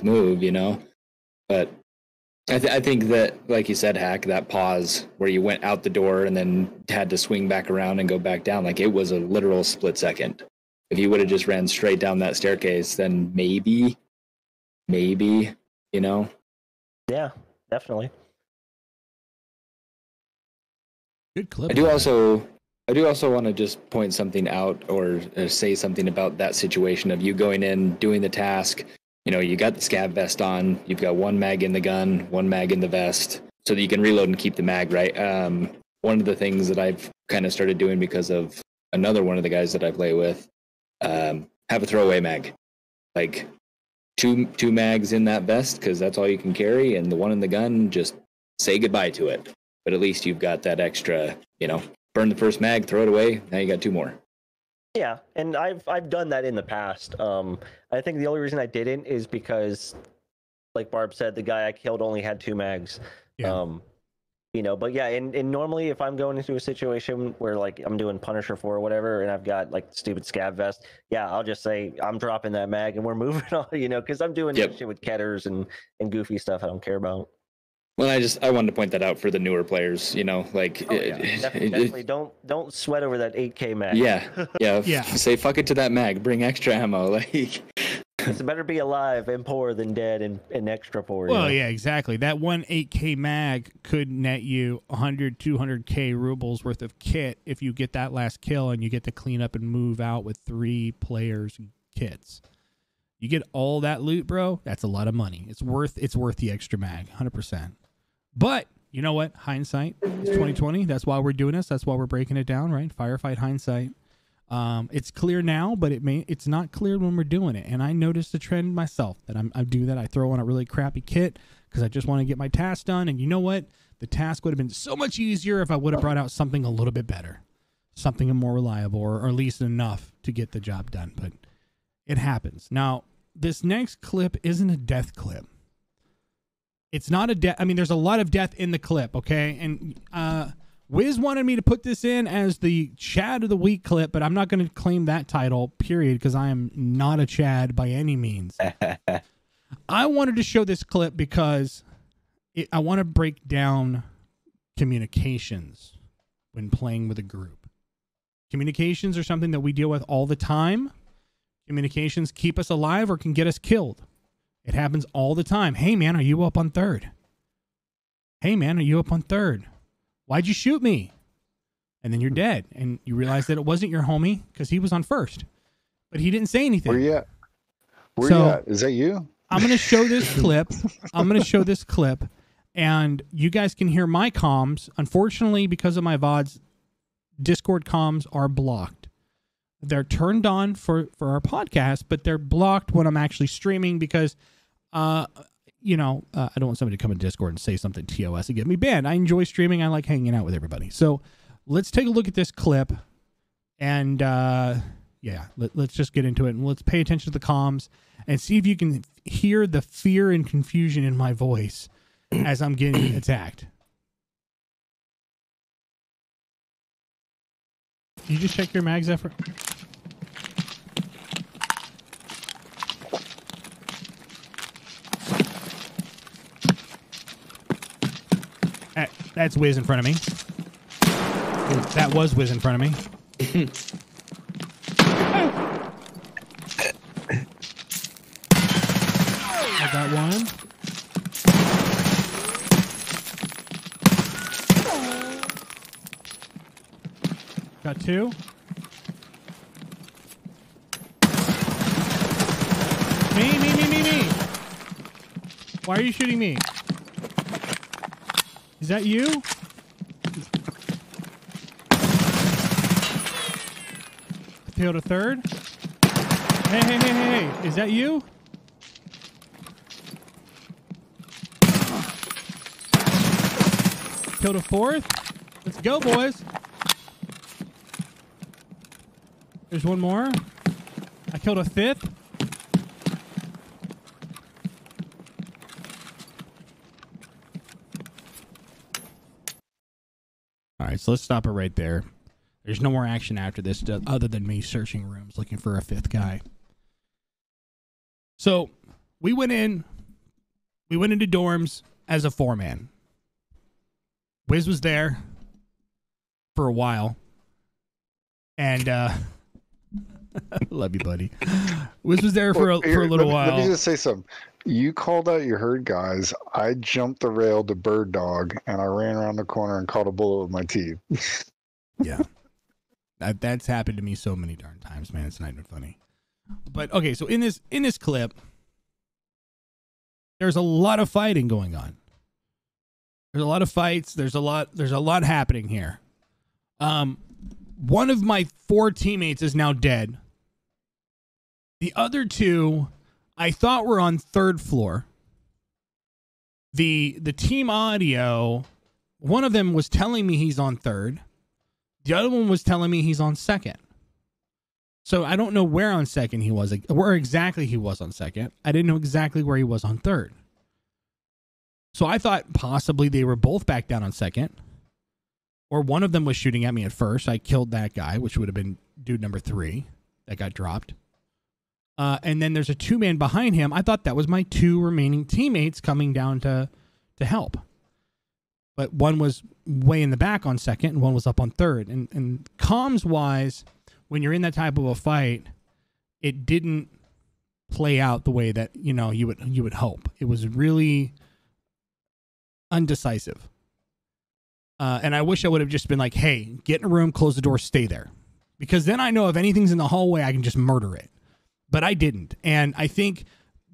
move, But I think that, like you said, Hack, that pause where you went out the door and then had to swing back around and go back down, it was a literal split second. If you would have just ran straight down that staircase, then maybe, Yeah, definitely. Good clip. I do also want to just point something out, or say something about that situation of you going in, doing the task. You got the scav vest on, you've got 1 mag in the gun, 1 mag in the vest, so that you can reload and keep the mag, right? One of the things that I've kind of started doing because of another one of the guys that I play with, have a throwaway mag. Two mags in that vest, because that's all you can carry, and the one in the gun, just say goodbye to it. But at least you've got that extra, burn the first mag, throw it away, now you got 2 more. Yeah, and I've done that in the past. I think the only reason I didn't is because, like Barb said, the guy I killed only had 2 mags. Yeah. But yeah, and normally if I'm going into a situation where I'm doing Punisher 4 or whatever, and I've got stupid scav vest, yeah, I'll just say I'm dropping that mag and we're moving on, because I'm doing shit with Ketters and goofy stuff I don't care about. Well, I wanted to point that out for the newer players, Definitely don't sweat over that 8K mag. Yeah. Say fuck it to that mag. Bring extra ammo. It's better be alive and poor than dead and extra poor. Well, yeah, exactly. That 1 8K mag could net you 100, 200K rubles worth of kit if you get that last kill and you get to clean up and move out with 3 players' kits. You get all that loot, bro. That's a lot of money. It's worth the extra mag, 100%. But you know what? Hindsight is 2020. That's why we're doing this. That's why we're breaking it down, right? Firefight Hindsight. It's clear now, but it's not clear when we're doing it. And I noticed a trend myself that I do that. I throw on a really crappy kit because I just want to get my task done. And you know what? The task would have been so much easier if I would have brought out something a little bit better, something more reliable, or at least enough to get the job done. But it happens. Now, this next clip isn't a death clip. It's not a death. I mean, there's a lot of death in the clip, okay? And Wiz wanted me to put this in as the Chad of the Week clip, but I'm not going to claim that title, period, because I am not a Chad by any means. I wanted to show this clip because I want to break down communications when playing with a group. Communications are something that we deal with all the time. Communications keep us alive or can get us killed. It happens all the time. Hey, man, are you up on third? Hey, man, are you up on third? Why'd you shoot me? And then you're dead. And you realize that it wasn't your homie because he was on first. But he didn't say anything. Where you at? Where you at? Is that you? I'm going to show this clip. And you guys can hear my comms. Unfortunately, because of my VODs, Discord comms are blocked. They're turned on for our podcast, but they're blocked when I'm actually streaming because, I don't want somebody to come in Discord and say something TOS and get me banned. I enjoy streaming. I like hanging out with everybody. So let's take a look at this clip. And, let's just get into it. And let's pay attention to the comms and see if you can hear the fear and confusion in my voice as I'm getting attacked. Can you just check your mags effort? That's Wiz in front of me. That was Wiz in front of me. I got one. Got two. Me. Why are you shooting me? Is that you? Killed a third. Hey. Is that you? Killed a fourth. Let's go, boys. There's one more. I killed a fifth. All right, so let's stop it right there. There's no more action after this other than me searching rooms looking for a fifth guy. So we went into dorms as a 4-man. Wiz was there for a while. And love you, buddy. Wiz was there for a little while. Let me just say something. You called out your herd guys. I jumped the rail to bird dog, and I ran around the corner and caught a bullet with my teeth. Yeah. That's happened to me so many darn times, man. It's not even funny. But okay, so in this clip, there's a lot of fighting going on. There's a lot of fights. There's a lot happening here. One of my 4 teammates is now dead. The other 2, I thought were on 3rd floor. The team audio, one of them was telling me he's on 3rd. The other one was telling me he's on 2nd. So I don't know where on 2nd he was, where exactly he was on 2nd. I didn't know exactly where he was on 3rd. So I thought possibly they were both back down on 2nd. Or one of them was shooting at me at first. I killed that guy, which would have been dude number 3 that got dropped. And then there's a 2-man behind him. I thought that was my 2 remaining teammates coming down to help. But one was way in the back on 2nd and one was up on 3rd. And comms-wise, when you're in that type of a fight, it didn't play out the way that, you would hope. It was really undecisive. And I wish I would have just been like, hey, get in a room, close the door, stay there. Because then I know if anything's in the hallway, I can just murder it. But I didn't. And I think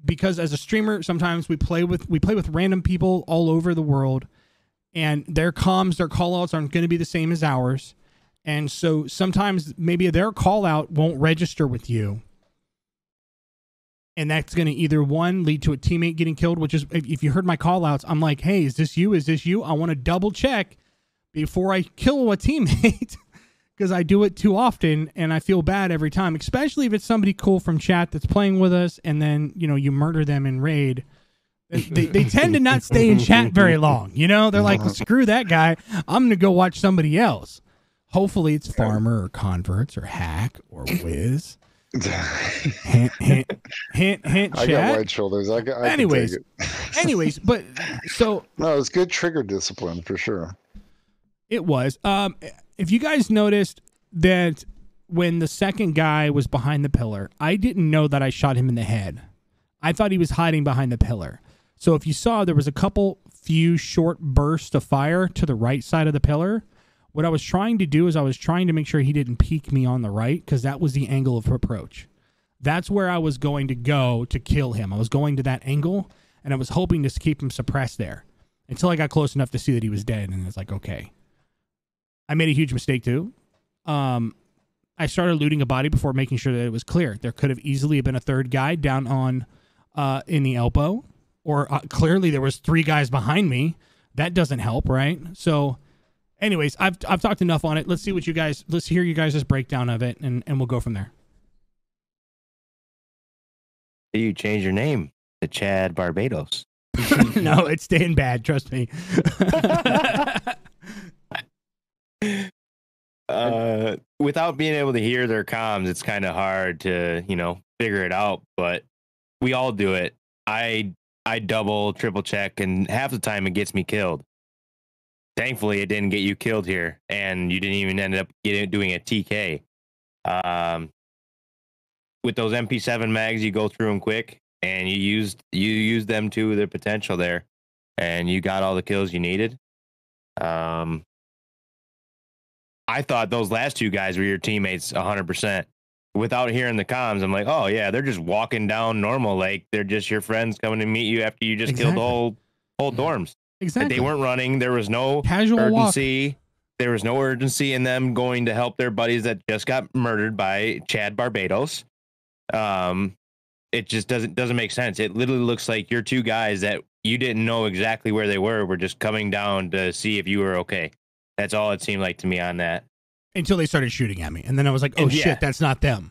because as a streamer, sometimes we play with random people all over the world, and their comms, their call-outs aren't going to be the same as ours. And so sometimes maybe their call-out won't register with you. And that's going to either, one, lead to a teammate getting killed, which is, if you heard my call-outs, I'm like, hey, is this you? Is this you? I want to double check before I kill a teammate because I do it too often and I feel bad every time, especially if it's somebody cool from chat that's playing with us and then, you murder them in raid. They tend to not stay in chat very long. You know, they're like, well, screw that guy. I'm going to go watch somebody else. Hopefully it's Farmer or Converts or Hack or Wiz. hint, hint, hint, hint, chat. I got wide shoulders. I anyways, anyways, but so. No, it's good trigger discipline for sure. It was. If you guys noticed that when the second guy was behind the pillar, I didn't know that I shot him in the head. I thought he was hiding behind the pillar. So if you saw, there was a few short bursts of fire to the right side of the pillar. What I was trying to do is I was trying to make sure he didn't peek me on the right, because that was the angle of approach. That's where I was going to go to kill him. I was going to that angle, and I was hoping to keep him suppressed there until I got close enough to see that he was dead, and it's like, okay. I made a huge mistake too. I started looting a body before making sure that it was clear. There could have easily been a third guy down on in the elbow, or clearly there was 3 guys behind me. That doesn't help, right? So, anyways, I've talked enough on it. Let's hear you guys' breakdown of it, and we'll go from there. You change your name to Chad Barbados. No, it's staying bad. Trust me. Without being able to hear their comms, it's kind of hard to, figure it out, but we all do it. I double, triple check, and half the time it gets me killed. Thankfully, it didn't get you killed here, and you didn't even end up doing a TK. With those MP7 mags, you go through them quick, and you use them to their potential there, and you got all the kills you needed. I thought those last 2 guys were your teammates 100%. Without hearing the comms, I'm like, oh yeah, they're just walking down normal, like they're just your friends coming to meet you after you just killed the whole dorms. Exactly. Like, they weren't running. There was no casual urgency. Walk. There was no urgency in them going to help their buddies that just got murdered by Chad Barbados. It just doesn't make sense. It literally looks like your 2 guys that you didn't know exactly where they were just coming down to see if you were okay. That's all it seemed like to me on that. Until they started shooting at me, and then I was like, "Oh shit, that's not them."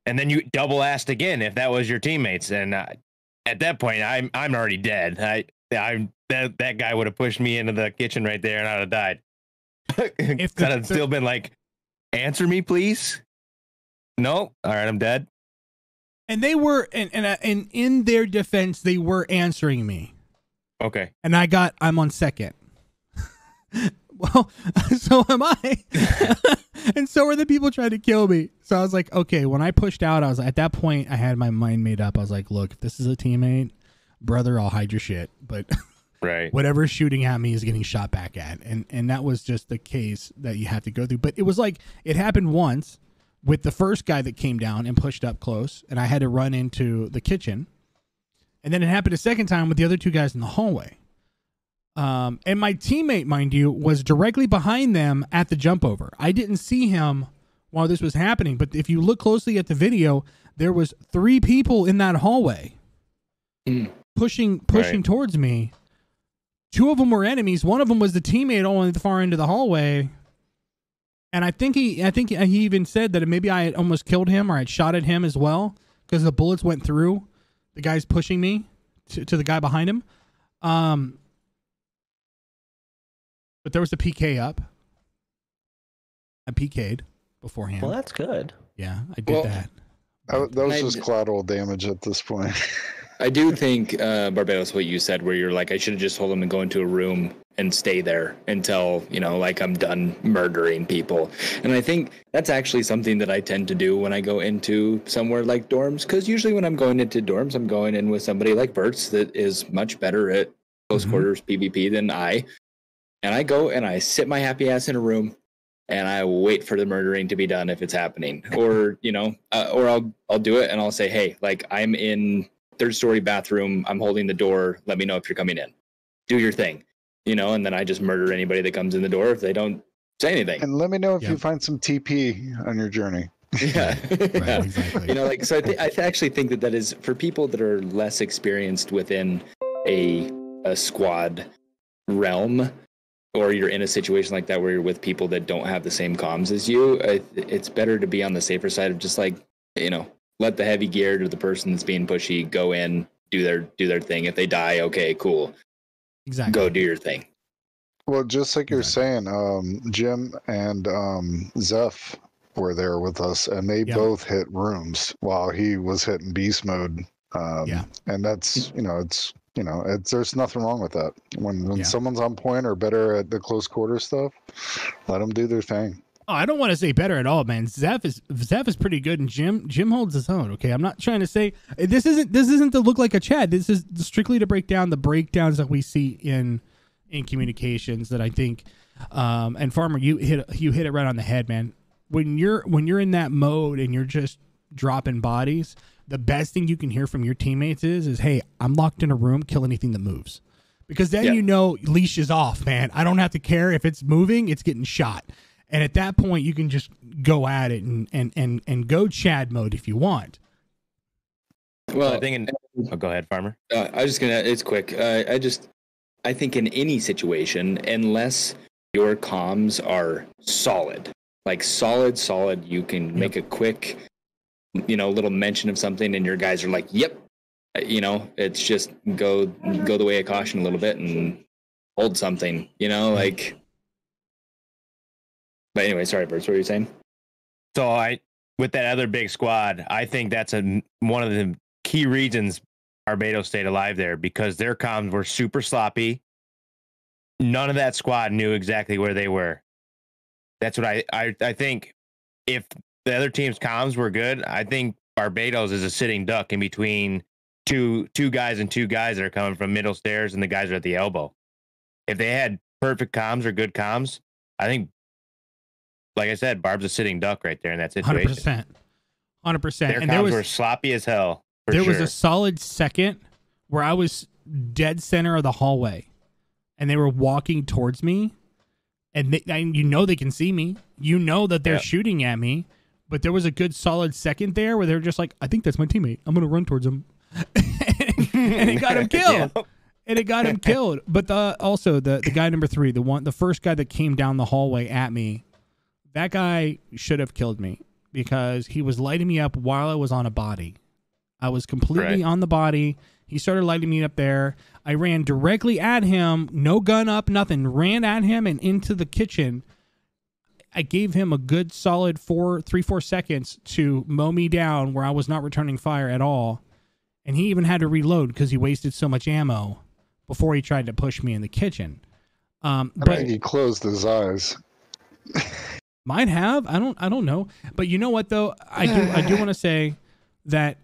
And then you double asked again if that was your teammates, and at that point, I'm already dead. That guy would have pushed me into the kitchen right there, and I'd have died. If that had still been like, "Answer me, please." No, all right, I'm dead. And they were, and in their defense, they were answering me. Okay. And I'm on second. Well, so am I. And so are the people trying to kill me. So I was like, okay, when I pushed out, at that point, I had my mind made up. I was like, look, if this is a teammate, brother, I'll hide your shit. But right, whatever's shooting at me is getting shot back at. And that was just the case that you have to go through. But it was like, it happened once with the first guy that came down and pushed up close, and I had to run into the kitchen. And then it happened a second time with the other 2 guys in the hallway. And my teammate, mind you, was directly behind them at the jump over. I didn't see him while this was happening, but if you look closely at the video, there was 3 people in that hallway pushing right towards me. 2 of them were enemies. One of them was the teammate on the far end of the hallway. And I think he even said that maybe I had almost killed him, or I'd shot at him as well, because the bullets went through the guys pushing me to the guy behind him. But there was a PK up. I PK'd beforehand. Well, that's good. Yeah, I did that. That was just collateral damage at this point. I do think, Barbados, what you said, where you're like, I should have just told him to go into a room and stay there until, I'm done murdering people. And I think that's actually something that I tend to do when I go into somewhere like dorms, because usually when I'm going into dorms, I'm going in with somebody like Bert's that is much better at close quarters PvP than I. And I go and I sit my happy ass in a room and I wait for the murdering to be done if it's happening. Or, or I'll do it and I'll say, hey, like, I'm in 3rd story bathroom. I'm holding the door. Let me know if you're coming in. Do your thing, and then I just murder anybody that comes in the door if they don't say anything. And let me know if you find some TP on your journey. Yeah. Right, exactly. So I actually think that is for people that are less experienced within a squad realm, or you're in a situation like that where you're with people that don't have the same comms as you, it's better to be on the safer side of just like, let the heavy geared or the person that's being pushy go in, do their thing. If they die, okay, cool. Exactly. Go do your thing. Well, just like you're saying, Jim and Zeph were there with us, and they both hit rooms while he was hitting beast mode. And that's there's nothing wrong with that. When someone's on point or better at the close quarter stuff, let them do their thing. Oh, I don't want to say better at all, man. Zeph is pretty good, and Jim holds his own. Okay, I'm not trying to say this isn't to look like a Chad. This is strictly to break down the breakdowns that we see in communications that I think. And Farmer, you hit it right on the head, man. When you're in that mode and you're just dropping bodies, the best thing you can hear from your teammates is, "Hey, I'm locked in a room. Kill anything that moves," because then leash is off, man. I don't have to care if it's moving; it's getting shot. And at that point, you can just go at it and go Chad mode if you want. Well, I think go ahead, Farmer. I was just gonna. It's quick. I think in any situation, unless your comms are solid, like solid, you can make a quick, little mention of something, and your guys are like, "Yep," it's just go the way of caution a little bit and hold something, like. But anyway, sorry, Bert, what were you saying? So with that other big squad, I think that's one of the key reasons Barbados stayed alive there, because their comms were super sloppy. None of that squad knew exactly where they were. That's what I think. If the other team's comms were good, I think Barbados is a sitting duck in between two guys that are coming from middle stairs, and the guys are at the elbow. If they had perfect comms or good comms, I think, like I said, Barb's a sitting duck right there in that situation. 100%. Their comms were sloppy as hell. There was a solid second where I was dead center of the hallway, and they were walking towards me, and they can see me. You know that they're shooting at me, but there was a good solid second there where they're just like, "I think that's my teammate. I'm going to run towards him." and it got him killed. And it got him killed. But also the guy number 3, the first guy that came down the hallway at me, that guy should have killed me because he was lighting me up while I was on a body. I was completely on the body. He started lighting me up there. I ran directly at him, no gun up, nothing. Ran at him and into the kitchen. I gave him a good solid 3-4 seconds to mow me down where I was not returning fire at all. And he even had to reload because he wasted so much ammo before he tried to push me in the kitchen. But he closed his eyes. Might have. I don't know. But you know what though? I do want to say that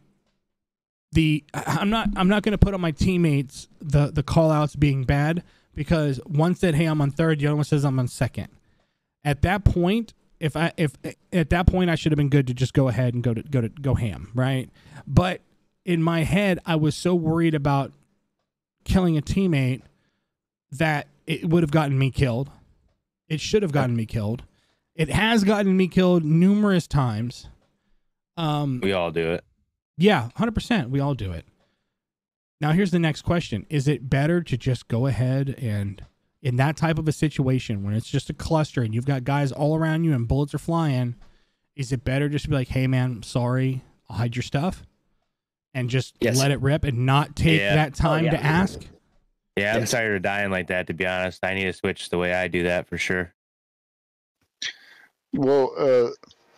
I'm not going to put on my teammates the call outs being bad, because one said, "Hey, I'm on third," the other one says I'm on second. At that point, if at that point I should have been good to just go ahead and go ham, right? But in my head, I was so worried about killing a teammate that it would have gotten me killed. It should have gotten me killed. It has gotten me killed numerous times. We all do it. Yeah, 100%. We all do it. Now, here's the next question. Is it better to just go ahead and, in that type of a situation, when it's just a cluster and you've got guys all around you and bullets are flying, is it better just to be like, "Hey, man, I'm sorry, I'll hide your stuff," and just let it rip and not take that time to ask? Yeah, I'm tired of dying like that, to be honest. I need to switch the way I do that for sure. Well,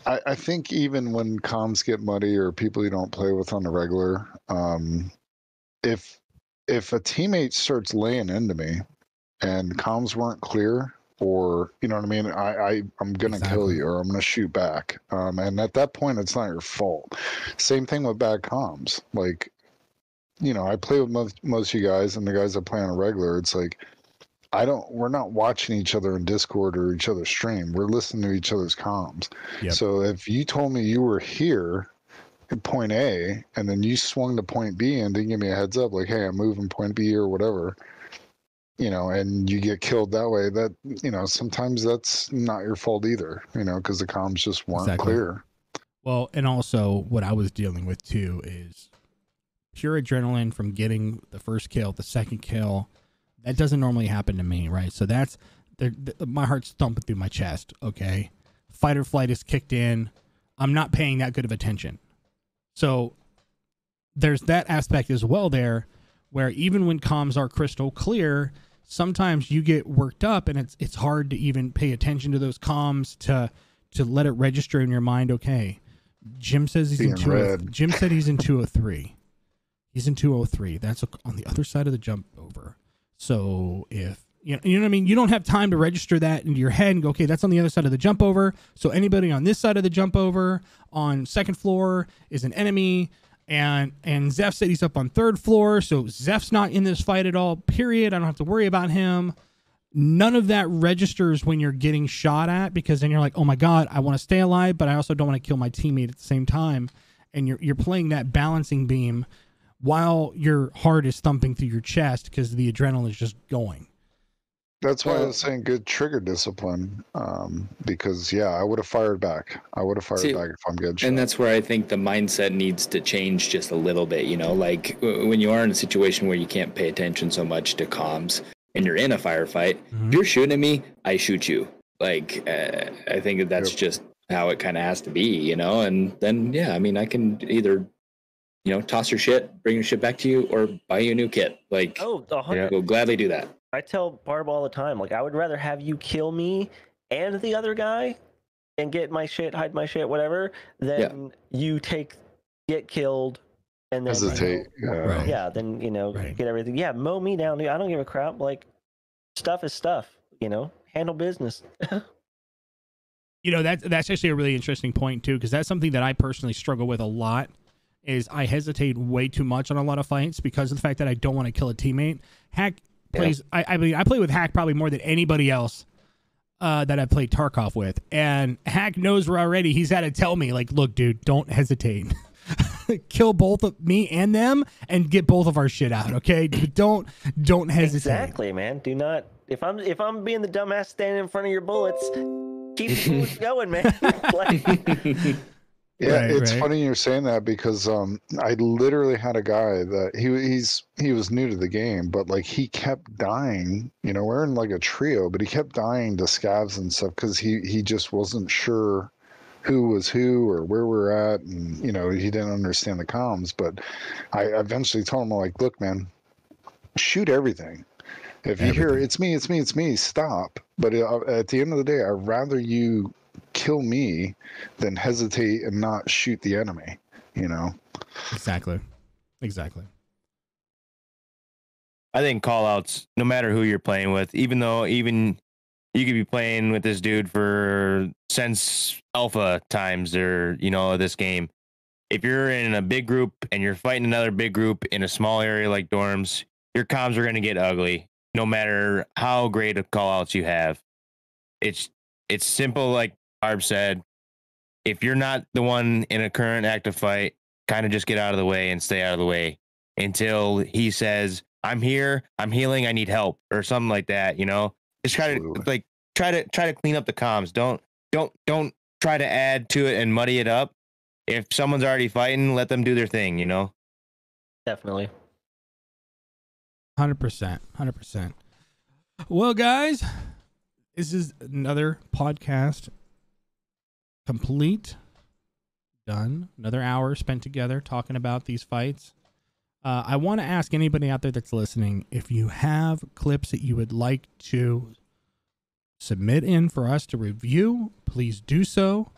I think even when comms get muddy or people you don't play with on the regular, if a teammate starts laying into me and comms weren't clear, or you know what I mean, I'm gonna kill you or I'm gonna shoot back. And at that point, it's not your fault. Same thing with bad comms. Like, I play with most of you guys, and the guys that play on a regular, it's like we're not watching each other in Discord or each other's stream. We're listening to each other's comms. Yep. So if you told me you were here at point A and then you swung to point B and didn't give me a heads up, like, "Hey, I'm moving point B," or whatever, and you get killed that way, that, sometimes that's not your fault either, because the comms just weren't clear. Well, and also what I was dealing with too is pure adrenaline from getting the first kill, the second kill. That doesn't normally happen to me, right? So that's my heart's thumping through my chest. Okay, fight or flight is kicked in. I'm not paying that good of attention. So there's that aspect as well there, where even when comms are crystal clear, sometimes you get worked up and it's hard to even pay attention to those comms to let it register in your mind. Okay, Jim says he's in 203. Jim said he's in 203. He's in 203. That's on the other side of the jump over. So if you know what I mean, you don't have time to register that into your head and go, okay, that's on the other side of the jump over. So anybody on this side of the jump over on second floor is an enemy. And Zeph said he's up on third floor. So Zeph's not in this fight at all, period. I don't have to worry about him. None of that registers when you're getting shot at, because then you're like, oh my God, I want to stay alive, but I also don't want to kill my teammate at the same time. And you're playing that balancing beam while your heart is thumping through your chest because the adrenaline is just going. That's why I was saying good trigger discipline, because, yeah, I would have fired back. I would have fired back if I'm good. And that's where I think the mindset needs to change just a little bit, you know, like when you are in a situation where you can't pay attention so much to comms and you're in a firefight, if you're shooting at me, I shoot you. Like, I think that's just how it kind of has to be, you know, and then, yeah, I mean, I can either, you know, toss your shit, bring your shit back to you, or buy you a new kit. Like, we'll gladly do that. I tell Barb all the time, like, I would rather have you kill me and the other guy and get my shit, hide my shit, whatever, than you get killed and then hesitate. Then, you know, get everything. Yeah, mow me down. I don't give a crap. Like, stuff is stuff, you know, handle business. You know, that's actually a really interesting point too, because that's something that I personally struggle with a lot. Is I hesitate way too much on a lot of fights because of the fact that I don't want to kill a teammate. Hack plays. I mean, I play with Hack probably more than anybody else that I've played Tarkov with, and Hack knows already. He's had to tell me, like, look, dude, don't hesitate. Kill both of me and them, and get both of our shit out. Okay, don't hesitate. Exactly, man. Do not. If I'm being the dumbass standing in front of your bullets, keep the bullets going, man. Yeah, it's funny you're saying that because I literally had a guy that he was new to the game, but like he kept dying. You know, we're in like a trio, but he kept dying to scavs and stuff because he just wasn't sure who was who or where we're at, and you know he didn't understand the comms. But I eventually told him, like, look, man, shoot everything. If you hear it's me, stop. But at the end of the day, I'd rather you kill me than hesitate and not shoot the enemy, you know? Exactly. I think call-outs, no matter who you're playing with, even you could be playing with this dude since alpha times or, you know, this game. If you're in a big group and you're fighting another big group in a small area like dorms, your comms are going to get ugly, no matter how great of call-outs you have. It's simple, like Barb said. If you're not the one in a current active fight, kind of just get out of the way and stay out of the way until he says, I'm here, I'm healing, I need help, or something like that, you know? Just try to clean up the comms. Don't try to add to it and muddy it up. If someone's already fighting, let them do their thing, you know? Definitely. 100%. Well, guys, this is another podcast complete, done. Another hour spent together talking about these fights. I want to ask anybody out there that's listening, if you have clips that you would like to submit in for us to review, please do so.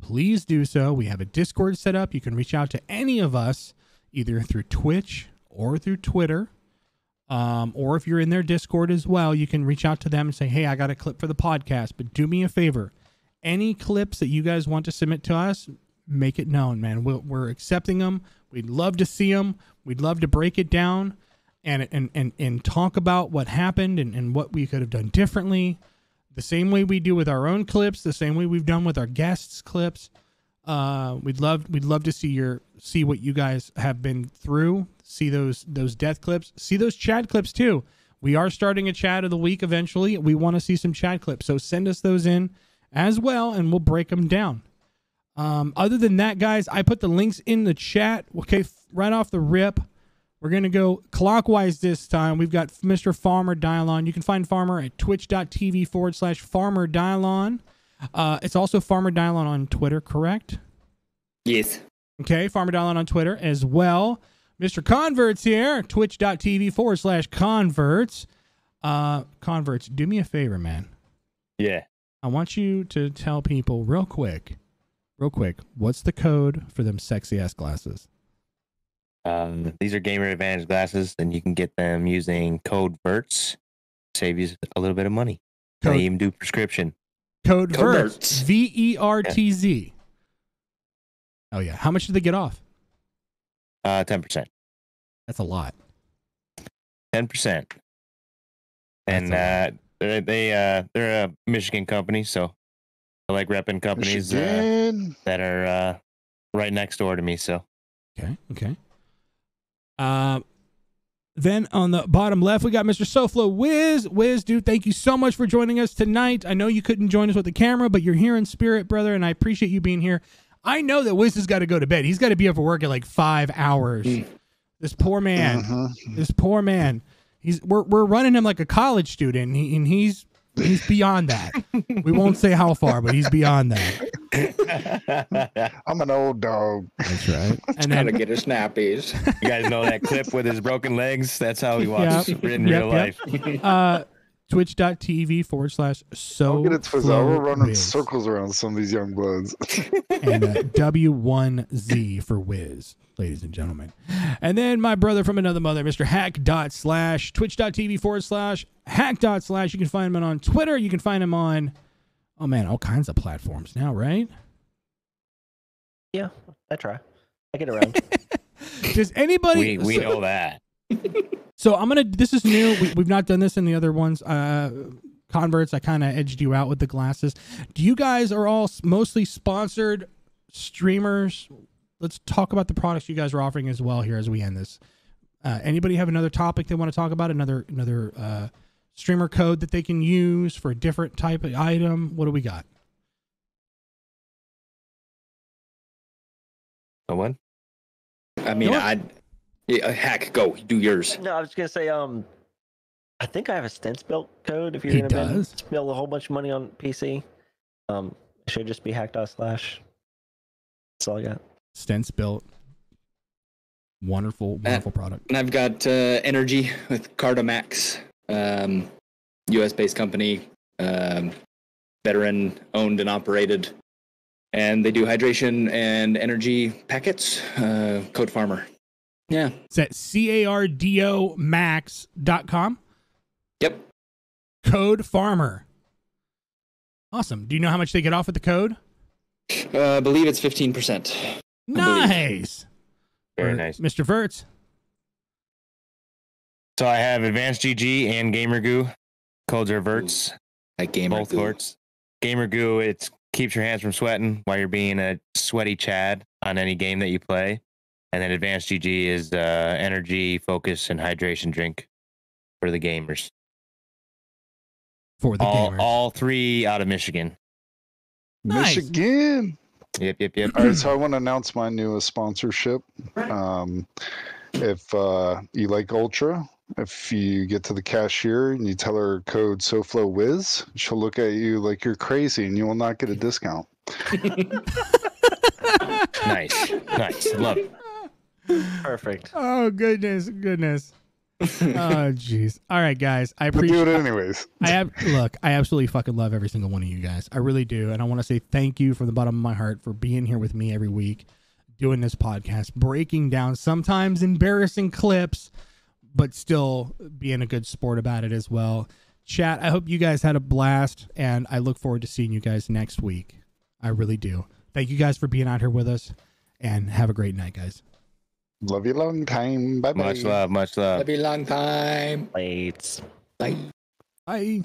Please do so. We have a Discord set up. You can reach out to any of us either through Twitch or through Twitter. Or if you're in their Discord as well, you can reach out to them and say, hey, I got a clip for the podcast, but do me a favor. Any clips that you guys want to submit to us, make it known, man. We're accepting them. We'd love to see them. We'd love to break it down and talk about what happened and what we could have done differently. The same way we do with our own clips, the same way we've done with our guests' clips. We'd love to see what you guys have been through. See those death clips. See those chat clips too. We are starting a chat of the week eventually. We want to see some chat clips, so send us those in as well, and we'll break them down. Other than that, guys, I put the links in the chat. Okay, right off the rip, we're going to go clockwise this time. We've got Mr. Farmer Dialon. You can find Farmer at twitch.tv/Farmer Dialon. It's also Farmer Dialon on Twitter, correct? Yes. Okay, Farmer Dialon on Twitter as well. Mr. Converts here, twitch.tv/converts. Converts, do me a favor, man. Yeah. I want you to tell people real quick, what's the code for them sexy ass glasses? These are Gamer Advantage glasses, and you can get them using code VERTS. Save you a little bit of money. Can even do prescription. Code VERTS. VERTZ. Oh yeah. How much did they get off? 10%. That's a lot. 10%. And they're a Michigan company, so I like repping companies that are right next door to me. So okay. Then on the bottom left, we got Mr. SoFlo Wiz. Wiz, dude, thank you so much for joining us tonight. I know you couldn't join us with the camera, but you're here in spirit, brother, and I appreciate you being here. I know that Wiz has got to go to bed. He's got to be up for work at like 5 hours. This poor man. This poor man. We're running him like a college student, and he's beyond that. We won't say how far, but he's beyond that. I'm an old dog. That's right. And then to get his snappies. You guys know that clip with his broken legs? That's how he walks in real life. Twitch.tv/so. I'll get it twisted. We're running circles around some of these young bloods. And W1Z for Wiz, ladies and gentlemen. And then my brother from another mother, Mr. Hack Twitch.tv/hack./ You can find him on Twitter. You can find him on, all kinds of platforms now, right? Yeah, I try. I get around. Does anybody? We know that. So this is new. We've not done this in the other ones. Converts, I kind of edged you out with the glasses. Do you guys are all mostly sponsored streamers? Let's talk about the products you guys are offering as well here as we end this. Anybody have another topic they want to talk about? Another streamer code that they can use for a different type of item? What do we got? What? I mean, Hack, go do yours. No, I was gonna say, I think I have a Stents built code. If you're gonna spill a whole bunch of money on PC, it should just be hack./ That's all I got. Stents built. Wonderful product. And I've got Energy with Cardamax, US-based company, veteran owned and operated. And they do hydration and energy packets. Code Farmer. Yeah. It's at cardomax.com. Yep. Code Farmer. Awesome. Do you know how much they get off with the code? I believe it's 15%. Nice. Very nice. Mr. Verts. So I have Advanced GG and Gamer Goo. Codes are Verts. Like Gamer Both Goo. Verts. Gamer Goo, it keeps your hands from sweating while you're being a sweaty Chad on any game that you play. And then Advanced GG is energy, focus, and hydration drink for the gamers. For the gamers. All 3 out of Michigan. Nice. Michigan. Yep. All right, so I want to announce my newest sponsorship. If you like Ultra, if you get to the cashier and you tell her code SoFloWiz, she'll look at you like you're crazy and you will not get a discount. Nice. Love it. Perfect. Oh, goodness. Oh, jeez. All right, guys. I appreciate We'll do it anyways. I absolutely fucking love every single one of you guys. I really do. And I want to say thank you from the bottom of my heart for being here with me every week, doing this podcast, breaking down sometimes embarrassing clips, but still being a good sport about it as well. Chat, I hope you guys had a blast, and I look forward to seeing you guys next week. I really do. Thank you guys for being out here with us, and have a great night, guys. Love you long time. Bye-bye. Much love. Love you long time. Lights. Bye. Bye.